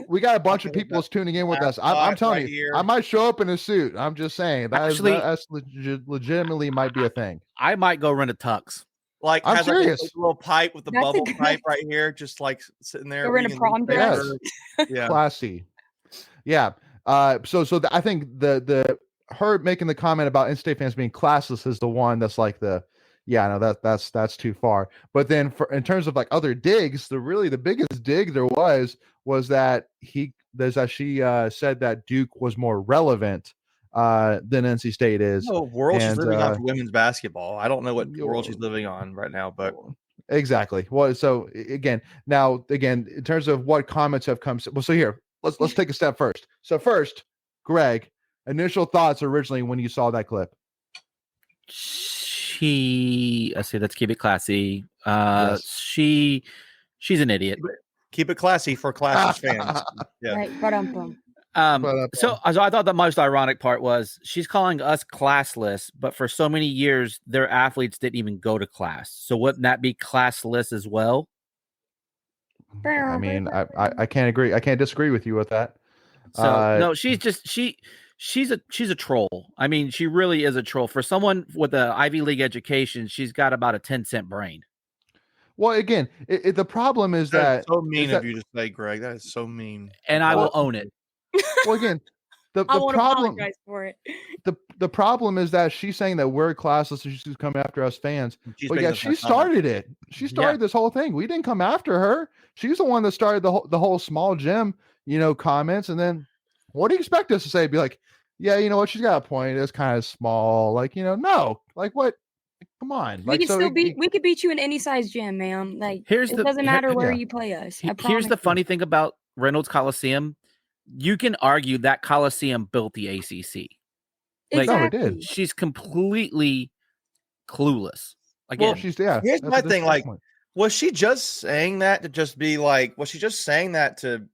A: we got a bunch of people tuning in with us. I'm telling you, I might show up in a suit. I'm just saying that's legitimately might be a thing.
C: I might go rent a tux.
D: Like,
A: I'm serious.
D: Like a little pipe with the bubble pipe right here, just like sitting there.
B: We're in a prom dress.
A: Yeah, classy. Yeah. So I think her making the comment about in-state fans being classless is the one that's like that's too far. But then in terms of like other digs, the biggest dig there was that she said that Duke was more relevant than NC State is.
D: No world she's living on for women's basketball. I don't know what world she's living on right now, but
A: exactly. Well, so again, in terms of what comments have come. Well, so here let's take a step first. So first, Greg, initial thoughts originally when you saw that clip.
C: Let's keep it classy.
A: Yes.
C: She's an idiot.
D: Keep it classy for classless fans. Yeah.
B: Right.
C: So I thought the most ironic part was she's calling us classless, but for so many years their athletes didn't even go to class. So wouldn't that be classless as well?
A: I mean, I can't agree. I can't disagree with you with that.
C: So no, she's a troll. I mean, she really is a troll. For someone with an Ivy League education, she's got about a 10-cent brain.
A: Well, again, the problem is
D: That is
A: that
D: so mean
A: that,
D: of you to say, Greg. That is so mean.
C: And I will own it.
A: well, again, the
B: I won't
A: problem
B: apologize for it.
A: the problem is that she's saying that we're classless and she's coming after us fans.
D: She's
A: But
D: making
A: yeah,
D: those
A: she
D: comments.
A: started it. She started this whole thing. We didn't come after her. She's the one that started the whole small gym, comments. And then what do you expect us to say? Be like, yeah, you know what? She's got a point. It's kind of small. Like, no. Like what? Come on.
B: We could still we could beat you in any size gym, ma'am. Like it doesn't matter where you play us.
C: Here's the funny thing about Reynolds Coliseum. You can argue that Coliseum built the ACC. Like,
A: no, it did.
C: She's completely clueless. Again,
D: Here's my thing. Like, was she just saying that to just be like? Was she just saying that to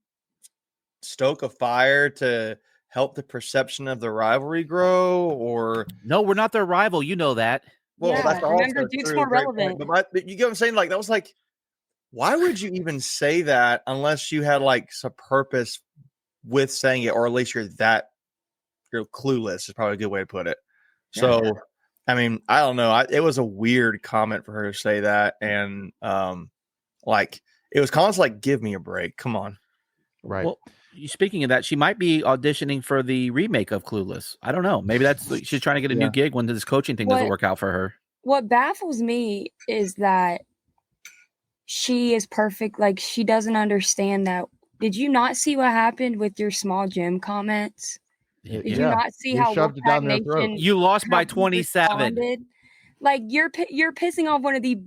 D: stoke a fire to help the perception of the rivalry grow? Or
C: no, we're not their rival. You know that.
D: Well,
B: yeah,
D: that's
B: remember,
D: also
B: Duke's
D: true.
B: more
D: Great
B: relevant.
D: point. But you get what I'm saying? Like, that was like, why would you even say that unless you had like some purpose with saying it, or at least you're clueless is probably a good way to put it. So, I mean, I don't know. It was a weird comment for her to say that. And like, it was kind of like, give me a break. Come on.
A: Right.
C: Well, speaking of that, she might be auditioning for the remake of Clueless. I don't know. Maybe she's trying to get a new gig when this coaching thing doesn't work out for her.
B: What baffles me is that she is perfect. Like, she doesn't understand that. Did you not see what happened with your small gym comments? Did you not see how
A: shoved it down their throat?
C: You lost by 27.
B: Like, you're pissing off one of the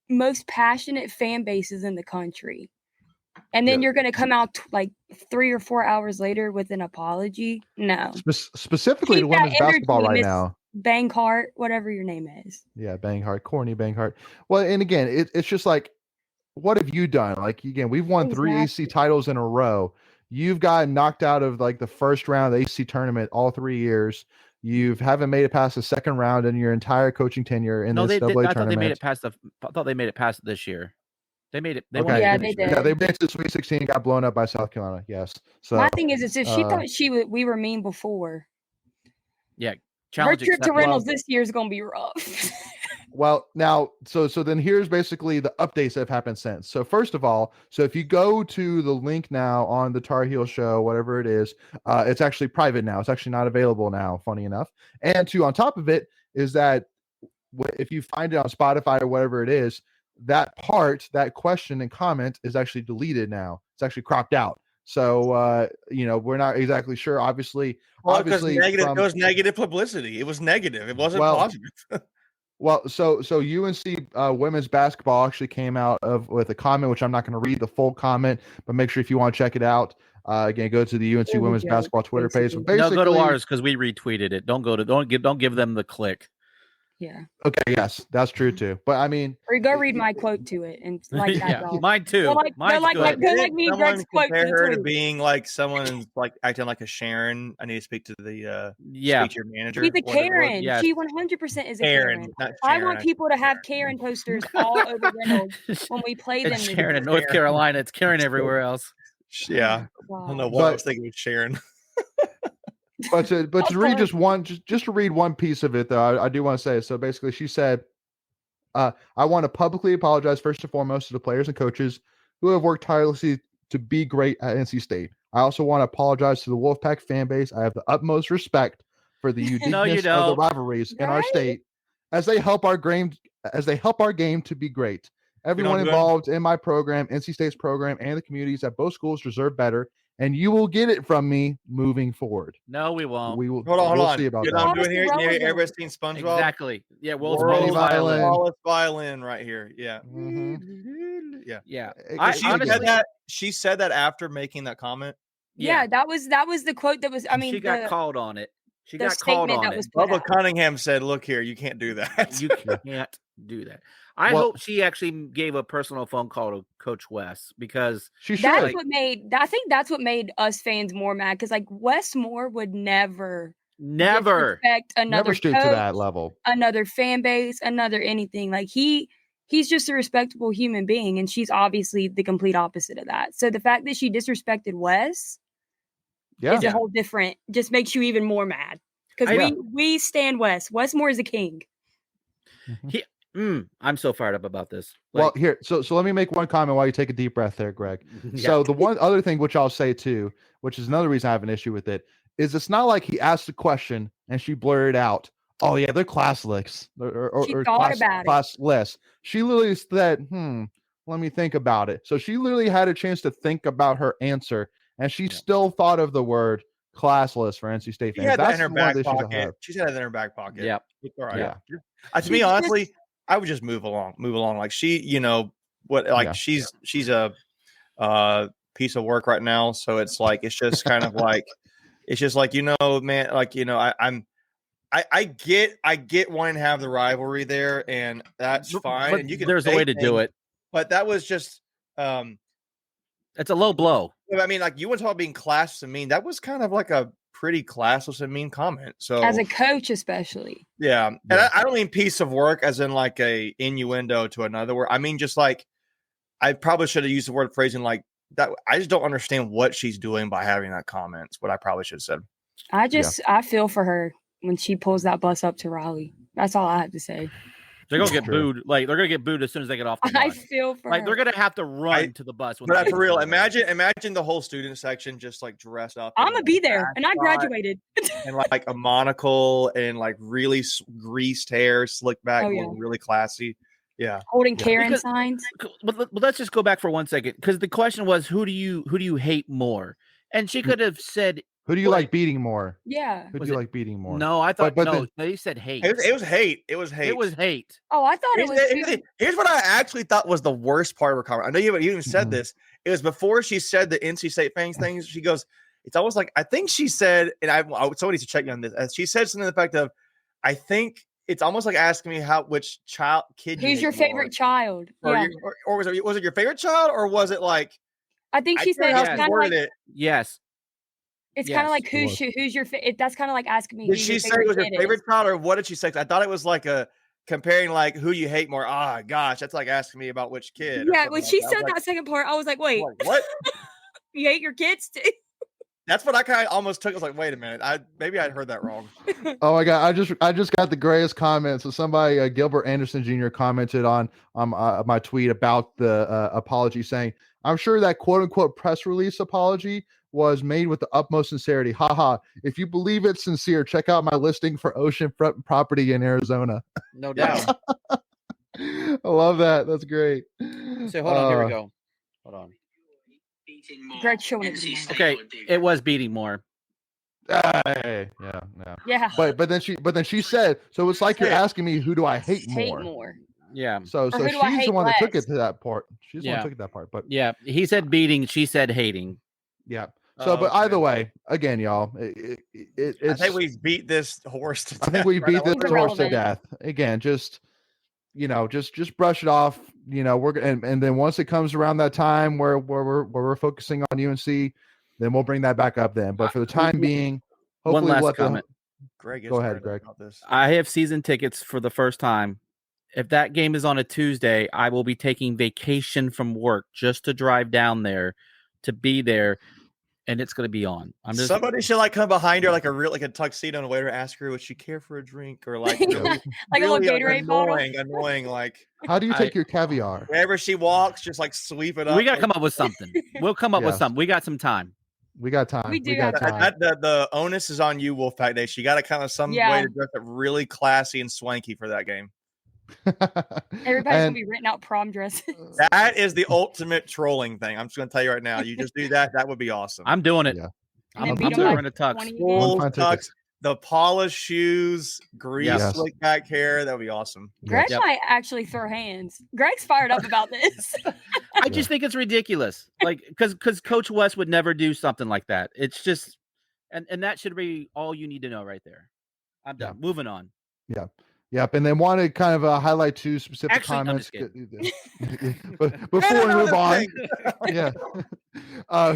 B: most passionate fan bases in the country. And then you're going to come out like 3 or 4 hours later with an apology? No.
A: Specifically to women's basketball right now.
B: Banghart, whatever your name is.
A: Yeah, Banghart, corny Banghart. Well, and again, it's just like, what have you done? Like, again, we've won 3 AC titles in a row. You've gotten knocked out of like the first round of the AC tournament all 3 years. You haven't made it past the second round in your entire coaching tenure in this AA tournament.
C: I thought they made it past I thought they made it past this year. They made it. They
B: yeah, they did.
A: Yeah, they made it to the Sweet 16, got blown up by South Carolina. Yes. So
B: my thing is if she thought we were mean before.
C: Yeah.
B: Her trip to Reynolds this year is going to be rough.
A: Well, now, so then here's basically the updates that have happened since. So first of all, so if you go to the link now on the Tar Heel show, whatever it is, it's actually private now. It's actually not available now, funny enough. And on top of it is that if you find it on Spotify or whatever it is, that question and comment is actually deleted now. It's actually cropped out. So, we're not exactly sure. Obviously,
D: it was negative publicity. It was negative. It wasn't positive.
A: Well, so UNC women's basketball actually came out with a comment, which I'm not going to read the full comment, but make sure if you want to check it out, again, go to the UNC women's basketball Twitter page.
C: No, go to ours because we retweeted it. Don't give them the click.
B: Yeah.
A: Okay. Yes, that's true too. But I mean,
B: or go read my quote to it and like that.
C: Yeah, mine too.
B: They're like me and Greg's quote.
D: Compare her to being like someone like acting like a Sharon. I need to speak to the speaker manager.
B: She's a Karen. Yes. She 100% is a Karen. I want people to have Karen posters all over Reynolds when we play them.
C: It's Sharon in North Carolina. It's Karen everywhere else.
D: Yeah. I don't know what I was thinking of Sharon.
A: But to read just to read one piece of it though, I do want to say, so basically she said, I want to publicly apologize first and foremost to the players and coaches who have worked tirelessly to be great at NC State. I also want to apologize to the Wolfpack fan base. I have the utmost respect for the uniqueness of the rivalries in our state as they help our game to be great. Everyone involved in my program, NC State's program, and the communities at both schools deserve better. And you will get it from me moving forward.
C: No, we won't.
A: We will.
D: Hold on.
A: See about
D: that. I'm doing here. Everybody's seen SpongeBob.
C: Exactly. Yeah. World's
D: Wallace violin right here. Yeah.
A: Mm-hmm.
D: Yeah.
A: Yeah.
D: She said that after making that comment.
B: Yeah, that was the quote that was. I mean,
C: she got called on it.
B: She got called on it.
D: Bubba Cunningham said, "Look here, you can't do that.
C: You can't do that." I hope she actually gave a personal phone call to Coach Wes because
A: she should.
B: That's what made. I think that's what made us fans more mad because like Wes Moore would never disrespect another
A: stoop
B: coach,
A: to that level,
B: another fan base, another anything. Like he's just a respectable human being, and she's obviously the complete opposite of that. So the fact that she disrespected Wes, is a whole different. Just makes you even more mad because we stand Wes. Wes Moore is a king.
C: I'm so fired up about this.
A: Well, here, so let me make one comment while you take a deep breath there, Greg. So the one other thing which I'll say too, which is another reason I have an issue with it, is it's not like he asked the question and she blurted out, "Oh yeah, they're classless or
B: thought about it.
A: classless." She literally said, let me think about it." So she literally had a chance to think about her answer, and she still thought of the word classless for NC State
D: She
A: fans.
D: had that
A: That's
D: in her
A: one of
D: back
A: the issues I
D: pocket.
A: have.
D: She's had it in her back pocket.
C: Yeah.
D: All right.
A: Yeah.
D: To me, honestly, I would just move along. Like she, she's a piece of work right now. So it's like, it's just kind of like, it's just like, man, like, I get wanting to have the rivalry there, and that's fine.
C: But
D: and you can
C: there's a way to do it.
D: But that was just,
C: it's a low blow.
D: I mean, like, you want to talk about being classless and mean. That was kind of like a pretty classless and mean comment. So
B: as a coach, especially.
D: Yeah. And I don't mean piece of work as in like a innuendo to another word. I mean, just like, I probably should have used the word phrasing like that. I just don't understand what she's doing by having that comment. It's what I probably should have said.
B: I feel for her when she pulls that bus up to Raleigh. That's all I have to say.
C: They're gonna get booed. Like they're gonna get booed as soon as they get off the bus.
B: I feel for her.
C: They're gonna have to run to the bus.
D: But for real, imagine the whole student section just like dressed up.
B: I'm gonna be there, and I graduated.
D: And like a monocle and like really greased hair, slicked back, really classy. Yeah,
B: holding Karen signs.
C: But let's just go back for 1 second, because the question was, who do you hate more? And she could have said,
A: "Who do you like beating more?"
B: Yeah.
A: Who do you like beating more?
C: No, I thought no. They said hate.
D: It was hate. It was hate.
B: Oh, I thought it was.
D: Here's what I actually thought was the worst part of her comment. I know you even said this. It was before she said the NC State fans things. She goes, "It's almost like I think she said," and somebody needs to check me on this. She said something to the effect of, "I think it's almost like asking me which kid
B: who's your favorite child,
D: or was it your favorite child, or was it like?"
B: I think she said it's kind of like
C: yes.
B: It's kind of like who's your that's kind of like asking me.
D: Did she say it was your favorite child, or what did she say? I thought it was like a comparing like who you hate more. Ah, gosh, that's like asking me about which kid.
B: Yeah, when she said that second part, I was like, wait,
D: what?
B: You hate your kids too?
D: That's what I kind of almost took. I was like, wait a minute, maybe I heard that wrong.
A: Oh my god, I just got the greatest comment. So somebody, Gilbert Anderson Jr. commented on my tweet about the apology, saying, "I'm sure that quote unquote press release apology was made with the utmost sincerity. Haha. If you believe it's sincere, check out my listing for oceanfront property in Arizona."
C: No doubt.
A: I love that. That's great.
C: So hold on, here we go. Hold on.
B: Greg showing it.
C: Okay, it was beating more.
A: Yeah. But then she said, so it's like you're asking me, who do I hate more?
C: Yeah.
A: So she's the one that took it to that part. She's the one that took it that part. But
C: yeah, he said beating, she said hating.
A: Yeah. So, but either way, again, y'all, it's,
D: I think we've beat this horse to death.
A: I think we beat this horse to death. Again, just brush it off. And then once it comes around that time where we're focusing on UNC, then we'll bring that back up then. But for the time being, hopefully,
C: one last comment.
D: Greg,
A: go ahead, Greg.
C: I have season tickets for the first time. If that game is on a Tuesday, I will be taking vacation from work just to drive down there to be there. And it's going to be on.
D: Somebody should like come behind her like a tuxedo and a waiter ask her, would she care for a drink, or like really,
B: like really a little Gatorade bottle.
D: Annoying. Like,
A: how do you take your caviar?
D: Wherever she walks, just like sweep it up.
C: We got to come up with something. We'll come up with something. We got some time.
A: We got time.
B: We got
A: time.
D: The onus is on you, Wolfpack Day. She got to come up with some way to dress up really classy and swanky for that game.
B: Everybody's gonna be written out prom dresses.
D: That is the ultimate trolling thing. I'm just gonna tell you right now. You just do that. That would be awesome.
C: I'm doing it.
A: Yeah.
C: I'm wearing a tux.
D: Tux, the polished shoes, slick back hair. That would be awesome.
B: Greg might actually throw hands. Greg's fired up about this.
C: I just think it's ridiculous. Like, because Coach West would never do something like that. It's just, and that should be all you need to know right there. I'm done. Moving on.
A: Yeah. Yep, and then want to kind of highlight two specific comments. But before we move on,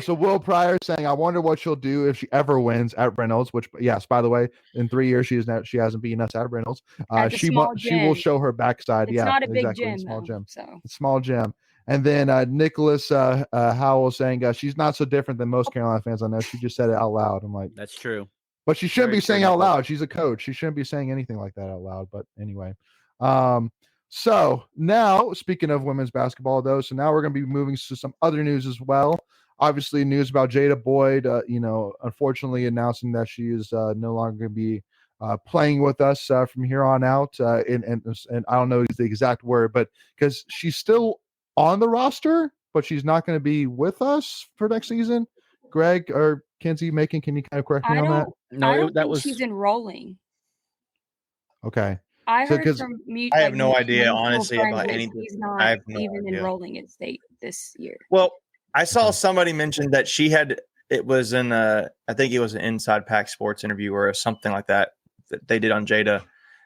A: so Will Pryor saying, "I wonder what she'll do if she ever wins at Reynolds." Which, yes, by the way, in 3 years she hasn't beaten us at Reynolds. She will show her backside.
B: It's not a big gym,
A: small
B: though,
A: gym.
B: So
A: Small gym. And then Nicholas Howell saying she's not so different than most Carolina fans I know. She just said it out loud. I'm like,
C: that's true.
A: But she shouldn't be saying out loud. She's a coach. She shouldn't be saying anything like that out loud. But anyway, So now, speaking of women's basketball, though, so now we're going to be moving to some other news as well. Obviously, news about Jada Boyd, unfortunately announcing that she is no longer going to be playing with us from here on out. And I don't know the exact word, but because she's still on the roster, but she's not going to be with us for next season. Greg or Kenzie, Macon, can you kind of correct me on that?
B: I don't think she's enrolling.
A: Okay.
B: I heard from
D: I have no idea, honestly, about anything.
B: He's not even enrolling in state this year.
D: Well, I saw somebody mention that it was in I think it was an Inside Pack Sports interview or something like that they did on Jada.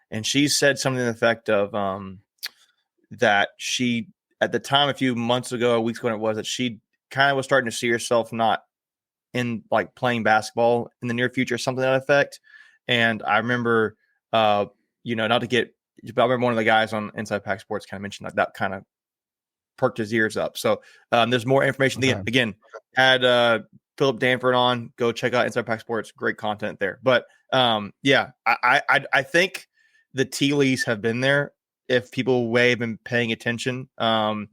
D: And she said something to the effect of that she, at the time, a few months ago, or weeks ago, it was that she kind of was starting to see herself not in like playing basketball in the near future, something to that effect. And I remember, not to get, but I remember one of the guys on Inside Pack Sports kind of mentioned that kind of perked his ears up. So there's more information. Okay. Again, had Philip Danford on. Go check out Inside Pack Sports. Great content there. But I think the tea leaves have been there. If people have been paying attention, I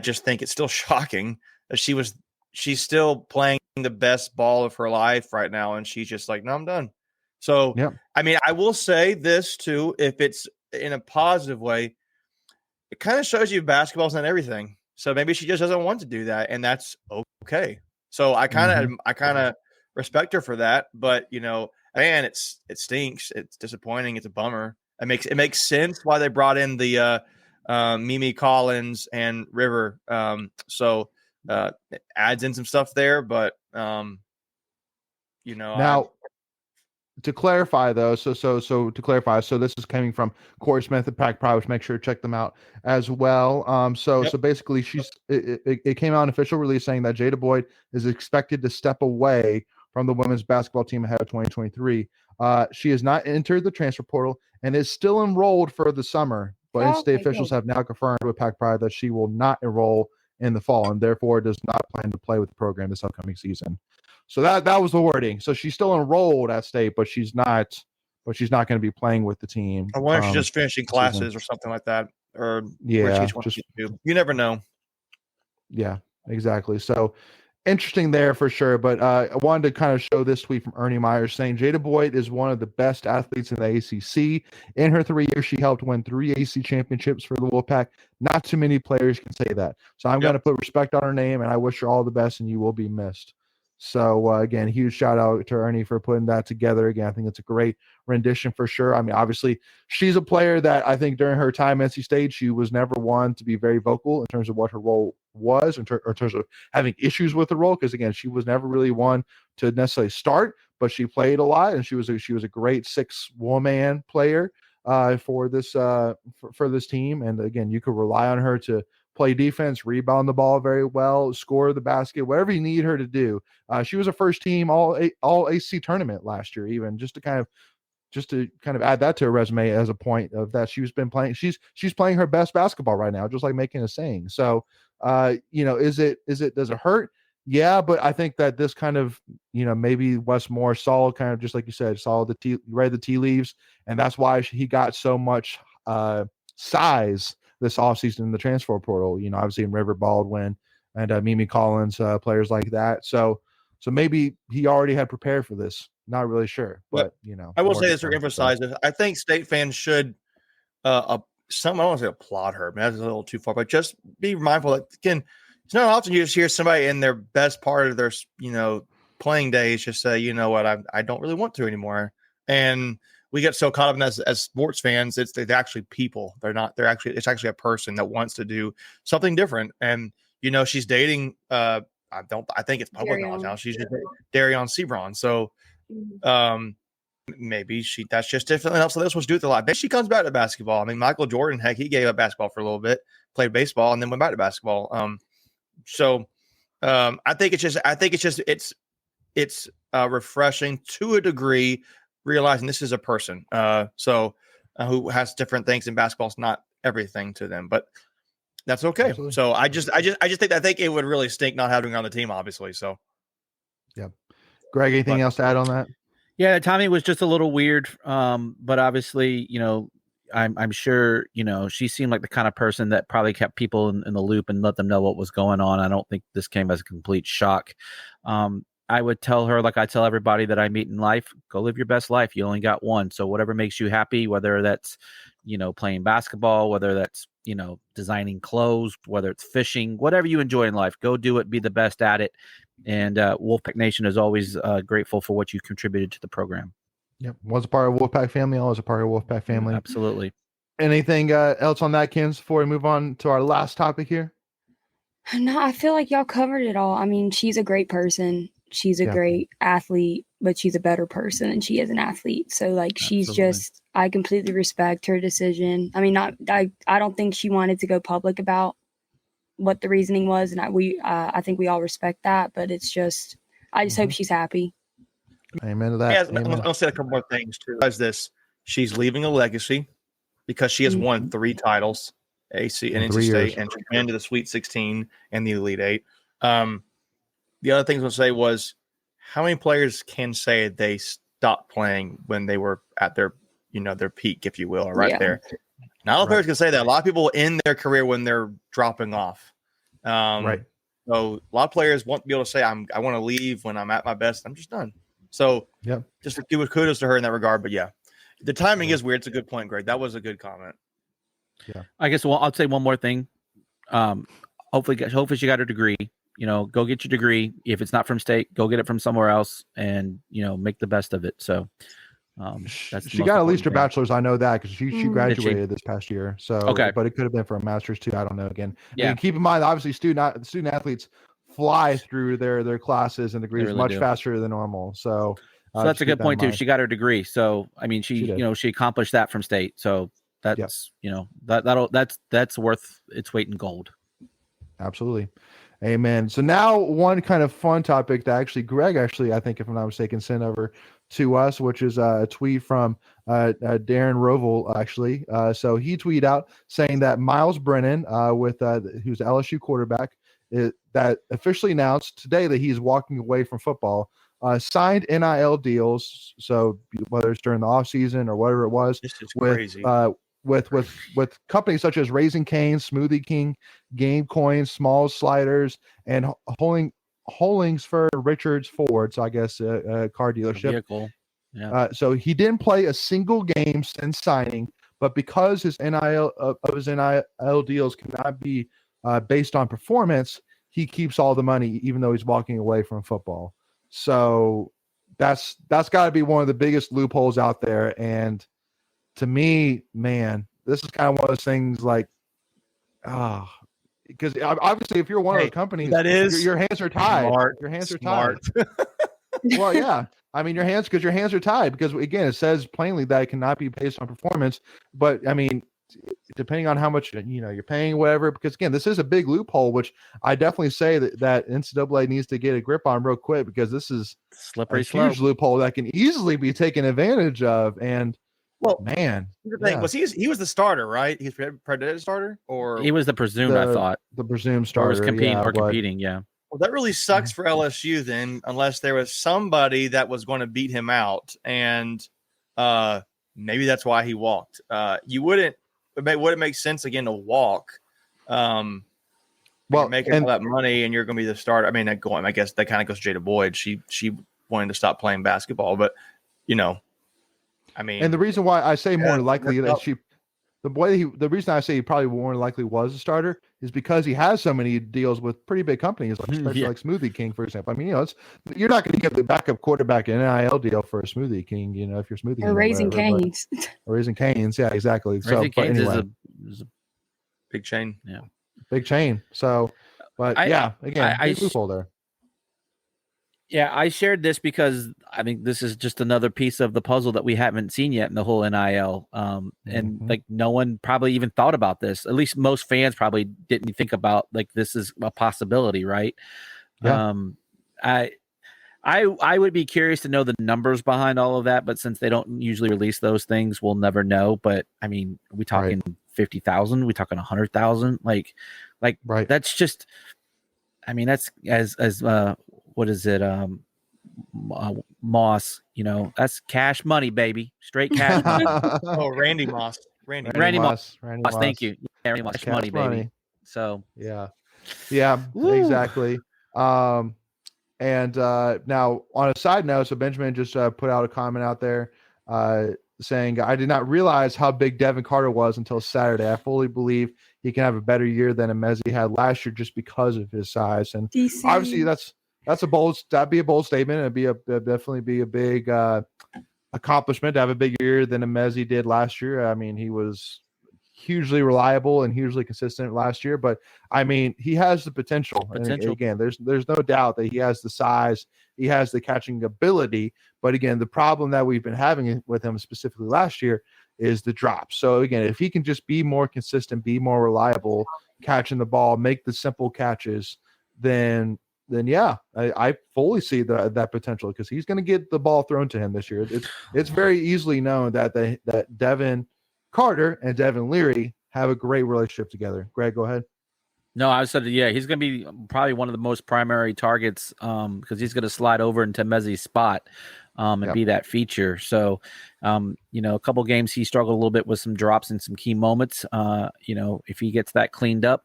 D: just think it's still shocking that she's still playing the best ball of her life right now, and she's just like, no, I'm done. So, I mean, I will say this too, if it's in a positive way, it kind of shows you basketball's not everything. So maybe she just doesn't want to do that, and that's okay. So I kind of respect her for that. But man, it stinks. It's disappointing. It's a bummer. It makes sense why they brought in the Mimi Collins and River. So it adds in some stuff there, but now.
A: To clarify, though, so this is coming from Corey Smith at Pack Pride, which make sure to check them out as well. So basically, it came out an official release saying that Jada Boyd is expected to step away from the women's basketball team ahead of 2023. She has not entered the transfer portal and is still enrolled for the summer, but in-state officials have now confirmed with Pack Pride that she will not enroll in the fall and therefore does not plan to play with the program this upcoming season. So that was the wording. So she's still enrolled at state, but she's not going to be playing with the team.
D: I wonder if she's just finishing classes or something like that. Or you never know.
A: Yeah, exactly. So interesting there for sure. But I wanted to kind of show this tweet from Ernie Myers saying Jada Boyd is one of the best athletes in the ACC. In her 3 years, she helped win 3 ACC championships for the Wolfpack. Not too many players can say that. So I'm going to put respect on her name, and I wish her all the best, and you will be missed. So, again, huge shout out to Ernie for putting that together. Again, I think it's a great rendition for sure. I mean, obviously, she's a player that I think during her time at NC State, she was never one to be very vocal in terms of what her role was, in terms of having issues with the role. Because, again, she was never really one to necessarily start, but she played a lot, and she was a great 6-woman player for this team. And, again, you could rely on her to play defense, rebound the ball very well, score the basket, whatever you need her to do. She was a first team all ACC tournament last year, even just to kind of add that to her resume as a point of that she's been playing. She's playing her best basketball right now, just like Macon is saying. So, does it hurt? Yeah, but I think that this kind of, maybe Wes Moore saw kind of just like you said, read the tea leaves, and that's why he got so much size this offseason in the transfer portal, obviously in River Baldwin and Mimi Collins, players like that. So maybe he already had prepared for this. Not really sure, but
D: I will say this or emphasize it. I think state fans should, I don't want to say applaud her, but that's a little too far, but just be mindful that, again, it's not often you just hear somebody in their best part of their, playing days just say, you know what, I don't really want to anymore. And we get so caught up in as sports fans, they're actually people. It's actually a person that wants to do something different. And, she's dating, I think it's public knowledge now. She's just Darion Sebron. So, maybe that's just different else. So this was do with a lot. Maybe she comes back to basketball. I mean, Michael Jordan, heck, he gave up basketball for a little bit, played baseball, and then went back to basketball. I think it's refreshing to a degree, realizing this is a person, who has different things in basketball. It's not everything to them, but that's okay. Absolutely. So I just think it would really stink not having her on the team, obviously. So,
A: yeah. Greg, anything else to add on that?
C: Yeah, Tommy was just a little weird, but obviously, I'm sure, she seemed like the kind of person that probably kept people in the loop and let them know what was going on. I don't think this came as a complete shock. I would tell her, like I tell everybody that I meet in life, go live your best life. You only got one. So whatever makes you happy, whether that's, playing basketball, whether that's, designing clothes, whether it's fishing, whatever you enjoy in life, go do it, be the best at it. And Wolfpack Nation is always grateful for what you contributed to the program.
A: Yep. Was a part of Wolfpack family. Always a part of Wolfpack family.
C: Absolutely.
A: Anything else on that, Kins, before we move on to our last topic here?
B: No, I feel like y'all covered it all. I mean, she's a great person. She's a great athlete, but she's a better person than she is an athlete. So like, I completely respect her decision. I mean, I don't think she wanted to go public about what the reasoning was. And I think we all respect that, but it's just, I just hope she's happy.
A: Amen to that.
D: Yeah, I'll say a couple more things too. As this, she's leaving a legacy because she has won 3 titles, AC and NC State, and she's been to the Sweet 16 and the Elite 8. The other things I was going to say was, how many players can say they stopped playing when they were at their, their peak, if you will, or there? Not all players can say that. A lot of people end their career when they're dropping off.
A: Right.
D: So a lot of players won't be able to say, I want to leave when I'm at my best. I'm just done. So just to give kudos to her in that regard. But yeah, the timing is weird. It's a good point, Greg. That was a good comment.
C: Yeah. I guess I'll say one more thing. Hopefully she got her degree. Go get your degree. If it's not from state, go get it from somewhere else, and make the best of it. So
A: she got at least her bachelor's. I know that because she graduated this past year. So but it could have been for a master's too. I don't know. Again, keep in mind, obviously, student athletes fly through their classes and degrees much faster than normal. So
C: that's a good point too. She got her degree. So I mean, she accomplished that from state. So that's that's worth its weight in gold.
A: Absolutely. Amen. So now one kind of fun topic that Greg, I think, if I'm not mistaken, sent over to us, which is a tweet from Darren Rovell, actually. So he tweeted out saying that Miles Brennan, who's the LSU quarterback, that officially announced today that he's walking away from football, signed NIL deals. So whether it's during the offseason or whatever it was,
D: crazy.
A: With companies such as Raising Cane's, Smoothie King, Game Coins, Smalls Sliders, and Hollingsford Richards Ford. So I guess a car dealership.
C: Vehicle. Yeah.
A: So he didn't play a single game since signing, but because his NIL deals cannot be based on performance, he keeps all the money, even though he's walking away from football. So that's got to be one of the biggest loopholes out there. And to me, man, this is kind of one of those things like, because obviously if you're one of the companies,
D: that is
A: your hands are tied. Your hands are tied. Well, yeah. I mean, your hands are tied because, again, it says plainly that it cannot be based on performance. But I mean, depending on how much you're paying, whatever. Because again, this is a big loophole, which I definitely say that NCAA needs to get a grip on real quick, because this is
C: slippery
A: huge loophole that can easily be taken advantage of. And man,
D: the thing was he was the starter, right? He's predicted starter, or
C: he was the presumed. I thought
A: the presumed starter
C: was competing. Yeah.
D: Well, that really sucks for LSU then, unless there was somebody that was going to beat him out, and maybe that's why he walked. Would it make sense again to walk? Making all that money, and you're going to be the starter. I mean, I guess that kind of goes to Jada Boyd. She wanted to stop playing basketball, but I mean,
A: and the reason why I say more likely that the reason I say he probably more likely was a starter is because he has so many deals with pretty big companies, especially like Smoothie King, for example. I mean, you're not going to give the backup quarterback an NIL deal for a Smoothie King, if you're Smoothie King
B: or Raising Cane's.
A: Or Raising Cane's, yeah, exactly.
C: Raising Cane's is a
D: big chain,
A: big chain. So, but again, big loophole there.
C: Yeah, I shared this because I think this is just another piece of the puzzle that we haven't seen yet in the whole NIL. And like no one probably even thought about this. At least most fans probably didn't think about like this is a possibility, right?
A: Yeah.
C: I would be curious to know the numbers behind all of that, but since they don't usually release those things, we'll never know. But I mean, are we talking 50,000? We talking 100,000? Like
A: right.
C: That's just. I mean, that's as what is it? Moss, that's cash money, baby. Straight cash money.
D: Oh, Randy Moss.
C: Randy Moss. Thank you. Yeah, Randy Moss. Cash money, baby. So
A: yeah, exactly. And now on a side note, so Benjamin just put out a comment out there saying, I did not realize how big Devin Carter was until Saturday. I fully believe he can have a better year than Emezi had last year just because of his size. And
B: DC.
A: obviously that'd be a bold statement. It'd definitely be a big accomplishment to have a bigger year than Emezi did last year. I mean, he was hugely reliable and hugely consistent last year, but I mean, he has the potential. And again, there's no doubt that he has the size, he has the catching ability. But again, the problem that we've been having with him specifically last year is the drops. So again, if he can just be more consistent, be more reliable, catching the ball, make the simple catches, then yeah, I fully see that potential, because he's going to get the ball thrown to him this year. It's very easily known that Devin Carter and Devin Leary have a great relationship together. Greg, go ahead.
C: No, I said, yeah, he's going to be probably one of the most primary targets because he's going to slide over into Mezi's spot and be that feature. So, a couple games he struggled a little bit with some drops in some key moments. If he gets that cleaned up,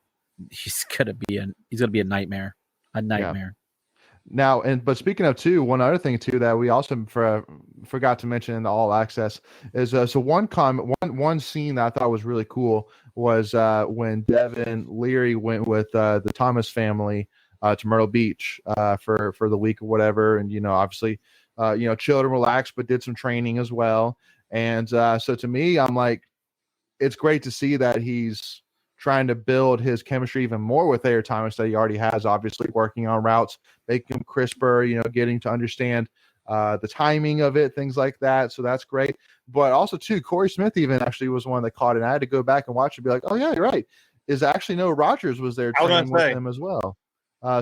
C: he's going to be a nightmare. A nightmare.
A: Yeah. Now, but speaking of one other thing too that we also forgot to mention in the All Access is one scene that I thought was really cool was when Devin Leary went with the Thomas family to Myrtle Beach for the week or whatever, and obviously chilled and relaxed, but did some training as well. And so to me, I'm like, it's great to see that he's trying to build his chemistry even more with Thayer Thomas that he already has, obviously working on routes, making them crisper, getting to understand the timing of it, things like that. So that's great. But also too, Corey Smith even actually was one that caught it. And I had to go back and watch and be like, oh yeah, you're right. Is actually Noah Rogers was there training with him as well.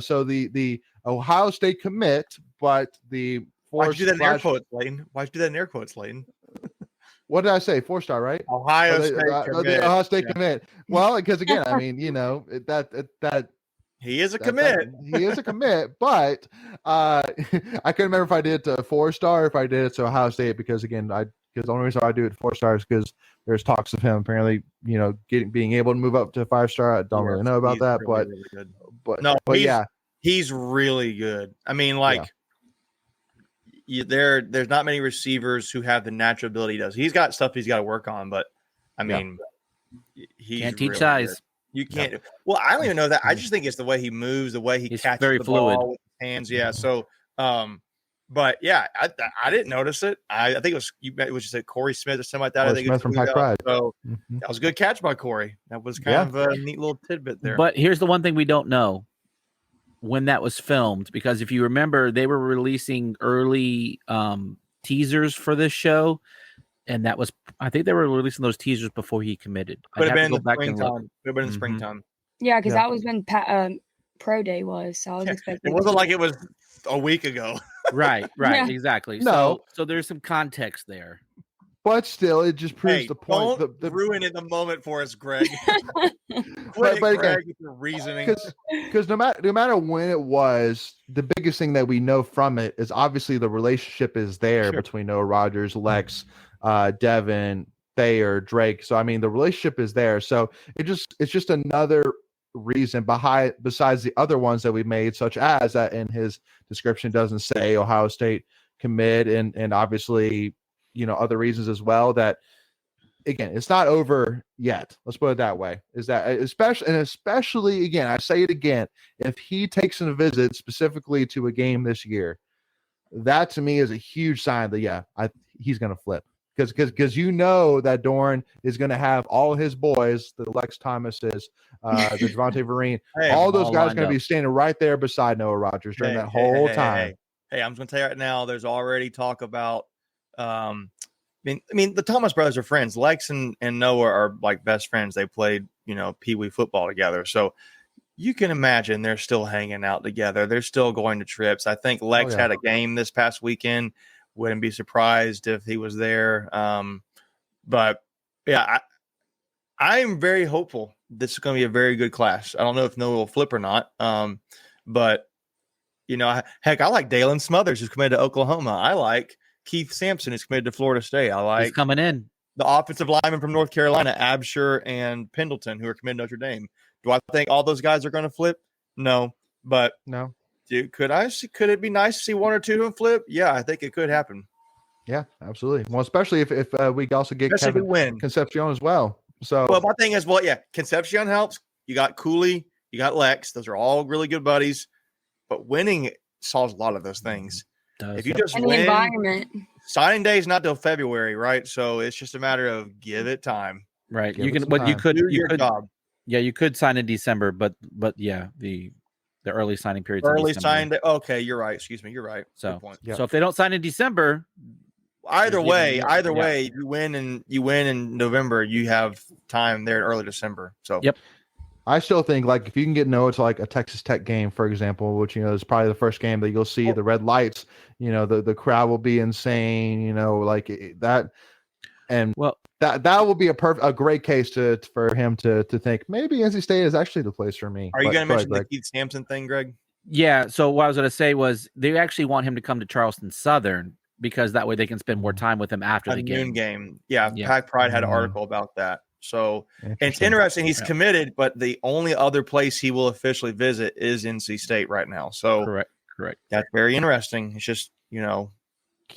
A: So the Ohio State commit, but the
D: why'd you do that in air quotes, Layton? Why'd you do that in air quotes, Layton?
A: What did I say? 4-star, right?
D: Ohio State commit.
A: The Ohio State commit. Well, because again, I mean, that
D: he is a commit.
A: He is a commit, but I couldn't remember if I did it to 4-star or if I did it to Ohio State, because again, because the only reason I do it 4-star is because there's talks of him apparently, being able to move up to 5-star. I don't really know about that, really, but yeah,
D: he's really good. I mean, there's not many receivers who have the natural ability he does. He's got stuff he's got to work on, but I mean, he
C: can't teach size.
D: Good. You can't. Well, I don't even know that. I just think it's the way he moves, the way he catches
C: very
D: the
C: fluid
D: ball with his hands. Yeah. So, but yeah, I didn't notice it. I think it was just said Corey Smith or something like that.
A: Corey
D: I think
A: Smith from Pack Pride.
D: So that was a good catch by Corey. That was kind of a neat little tidbit there.
C: But here's the one thing we don't know: when that was filmed, because if you remember, they were releasing early teasers for this show, and that was, I think they were releasing those teasers before he committed.
D: Could have been in the springtime. Could have been in springtime.
B: Yeah, because that was when Pro Day was. So I was expecting.
D: It wasn't like it was a week ago.
C: Right,
B: Yeah.
C: exactly.
A: No.
C: So there's some context there.
A: But still, it just proves the point.
D: Don't ruin it the moment for us, Greg.
A: But
D: Greg,
A: again,
D: the reasoning.
A: Because no matter when it was, the biggest thing that we know from it is obviously the relationship is there between Noah Rogers, Lex, Devin, Thayer, Drake. So I mean, the relationship is there. So it's just another reason besides the other ones that we made, such as that in his description doesn't say Ohio State commit, and obviously, other reasons as well, that again, it's not over yet. Let's put it that way. Is that especially again, I say it again, if he takes a visit specifically to a game this year, that to me is a huge sign that he's going to flip, because that Doran is going to have all his boys, the Lex Thomases, the Devontae Vereen, all those guys are going to be standing right there beside Noah Rogers during that whole time.
D: Hey, I'm going to tell you right now, there's already talk about I mean, the Thomas brothers are friends. Lex and Noah are like best friends. They played, Pee-wee football together. So you can imagine they're still hanging out together. They're still going to trips. I think Lex had a game this past weekend. Wouldn't be surprised if he was there. But yeah, I'm very hopeful this is going to be a very good class. I don't know if Noah will flip or not. But heck, I like Dalen Smothers, who's committed to Oklahoma. I like Keith Sampson is committed to Florida State.
C: He's coming in.
D: the offensive linemen from North Carolina, Absher and Pendleton, who are committed to Notre Dame. Do I think all those guys are going to flip? No, but
A: No.
D: could it be nice to see one or two of them flip? Yeah, I think it could happen.
A: Yeah, absolutely. Well, especially if we also get
D: Especially
A: Kevin
D: win.
A: Concepcion as well. So,
D: well, my thing is, Concepcion helps. You got Cooley, you got Lex. Those are all really good buddies. But winning solves a lot of those things. If you just
B: and
D: win,
B: the environment.
D: signing day is not till February, right? So it's just a matter of give it time.
C: Right.
A: Give
C: You
A: it
C: can,
A: some
C: but
A: time.
C: you could,
D: Do
C: you
D: your
C: could,
D: job.
C: yeah, you could sign in December, but yeah, the early signing period.
D: Early sign day. Okay, you're right. Excuse me, you're right.
C: So,
D: Good point.
A: Yep.
C: so if they don't sign in December,
D: Either
C: You're
D: way,
C: giving-
D: you win in November, you have time there in early December. So
C: Yep.
A: I still think like if you can get Noah to like a Texas Tech game, for example, which is probably the first game that you'll see the red lights. The crowd will be insane. Like that, and
C: well,
A: that will be a great case for him to think maybe NC State is actually the place for me.
D: Are you going to mention the
A: Greg.
D: Keith Sampson thing, Greg?
C: yeah. So what I was going to say was they actually want him to come to Charleston Southern because that way they can spend more time with him after
D: A
C: the
D: noon
C: game.
D: game. Yeah,
C: Yeah.
D: Pack Pride had an
A: Mhm.
D: article about that. So and it's
A: Interesting.
D: interesting. He's
C: Yeah.
D: committed, but the only other place he will officially visit is NC State right now. So
C: Correct.
D: that's very interesting. It's just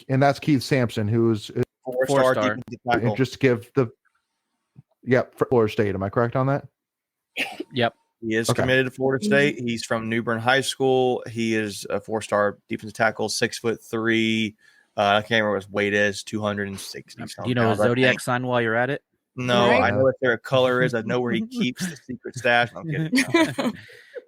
A: And that's Keith Sampson, who's
D: four-star
C: Four-star.
D: defensive tackle.
A: just to give the for Florida State. Am I correct on that?
C: Yep.
D: He is
A: Okay.
D: committed to Florida State. He's from New Bern High School. He is a four-star defensive tackle, 6'3". I can't remember what his weight is, 260.
C: Do you know his
D: pounds, I
C: Zodiac
D: think.
C: sign while you're at it?
D: No,
B: Right.
D: I know what their color is. I know where he keeps the secret stash. No, I'm kidding.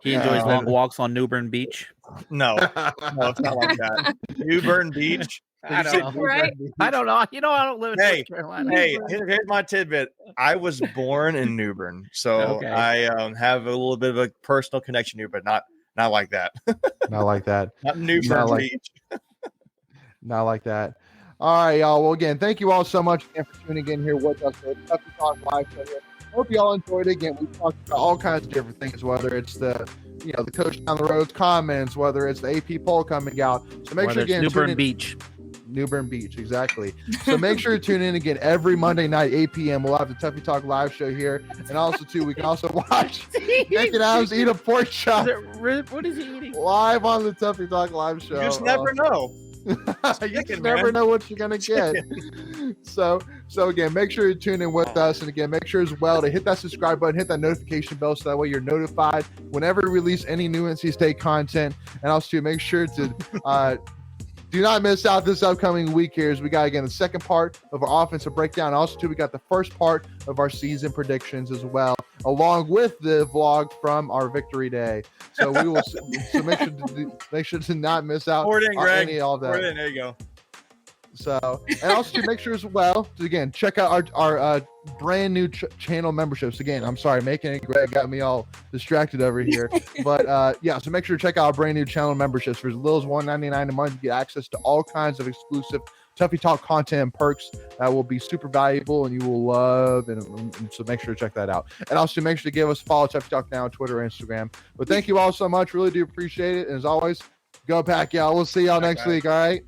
C: He enjoys
D: No.
C: long walks on New Bern Beach.
D: No, it's not like that. New Bern Beach.
C: I
D: Did you
C: don't
D: say
C: know.
D: New Bern
B: Right.
D: Beach?
C: I don't know. I don't live in
D: Hey,
C: North Carolina.
D: Hey, here's my tidbit. I was born in New Bern, so
C: Okay.
D: I have a little bit of a personal connection here, but not like that.
A: Not like that.
D: Not New
A: Not
D: Bern
A: like-
D: Beach.
A: Not like that. All right, y'all. Well, again, thank you all so much again for tuning in here with us for the Tuffy Talk live show here. Hope you all enjoyed it. Again, we talked about all kinds of different things, whether it's the coach down the road's comments, whether it's the AP poll coming out. So make
C: Whether
A: sure
C: it's
A: again,
C: New
A: tune
C: Bern
A: in-
C: Beach.
A: New Bern Beach, exactly. So make sure to tune in again every Monday night, 8 p.m. We'll have the Tuffy Talk live show here, and also too, we can also watch Naked Adams eat a pork chop
C: What is he eating?
A: live on the Tuffy Talk live show.
D: You just never know.
A: You
D: chicken,
A: just never
D: man.
A: know what you're gonna get. So again, make sure you tune in with us, and again, make sure as well to hit that subscribe button, hit that notification bell, so that way you're notified whenever we release any new NC State content. And also, make sure to do not miss out this upcoming week here, as we got again the second part of our offensive breakdown. Also, too, we got the first part of our season predictions as well, along with the vlog from our victory day. So we will. So make sure to not miss out
D: Pour it in,
A: on
D: Greg.
A: any of that.
D: Pour it in. There you go.
A: So, and also to make sure as well to again check out our brand new channel memberships. Again, I'm sorry, making it Greg got me all distracted over here, but yeah. So make sure to check out our brand new channel memberships for as little as $1.99 a month. You get access to all kinds of exclusive Tuffy Talk content and perks that will be super valuable and you will love. And so make sure to check that out. And also make sure to give us a follow Tuffy Talk now on Twitter and Instagram. But thank you all so much. Really do appreciate it. And as always, go Pack, y'all. We'll see y'all next week. All right.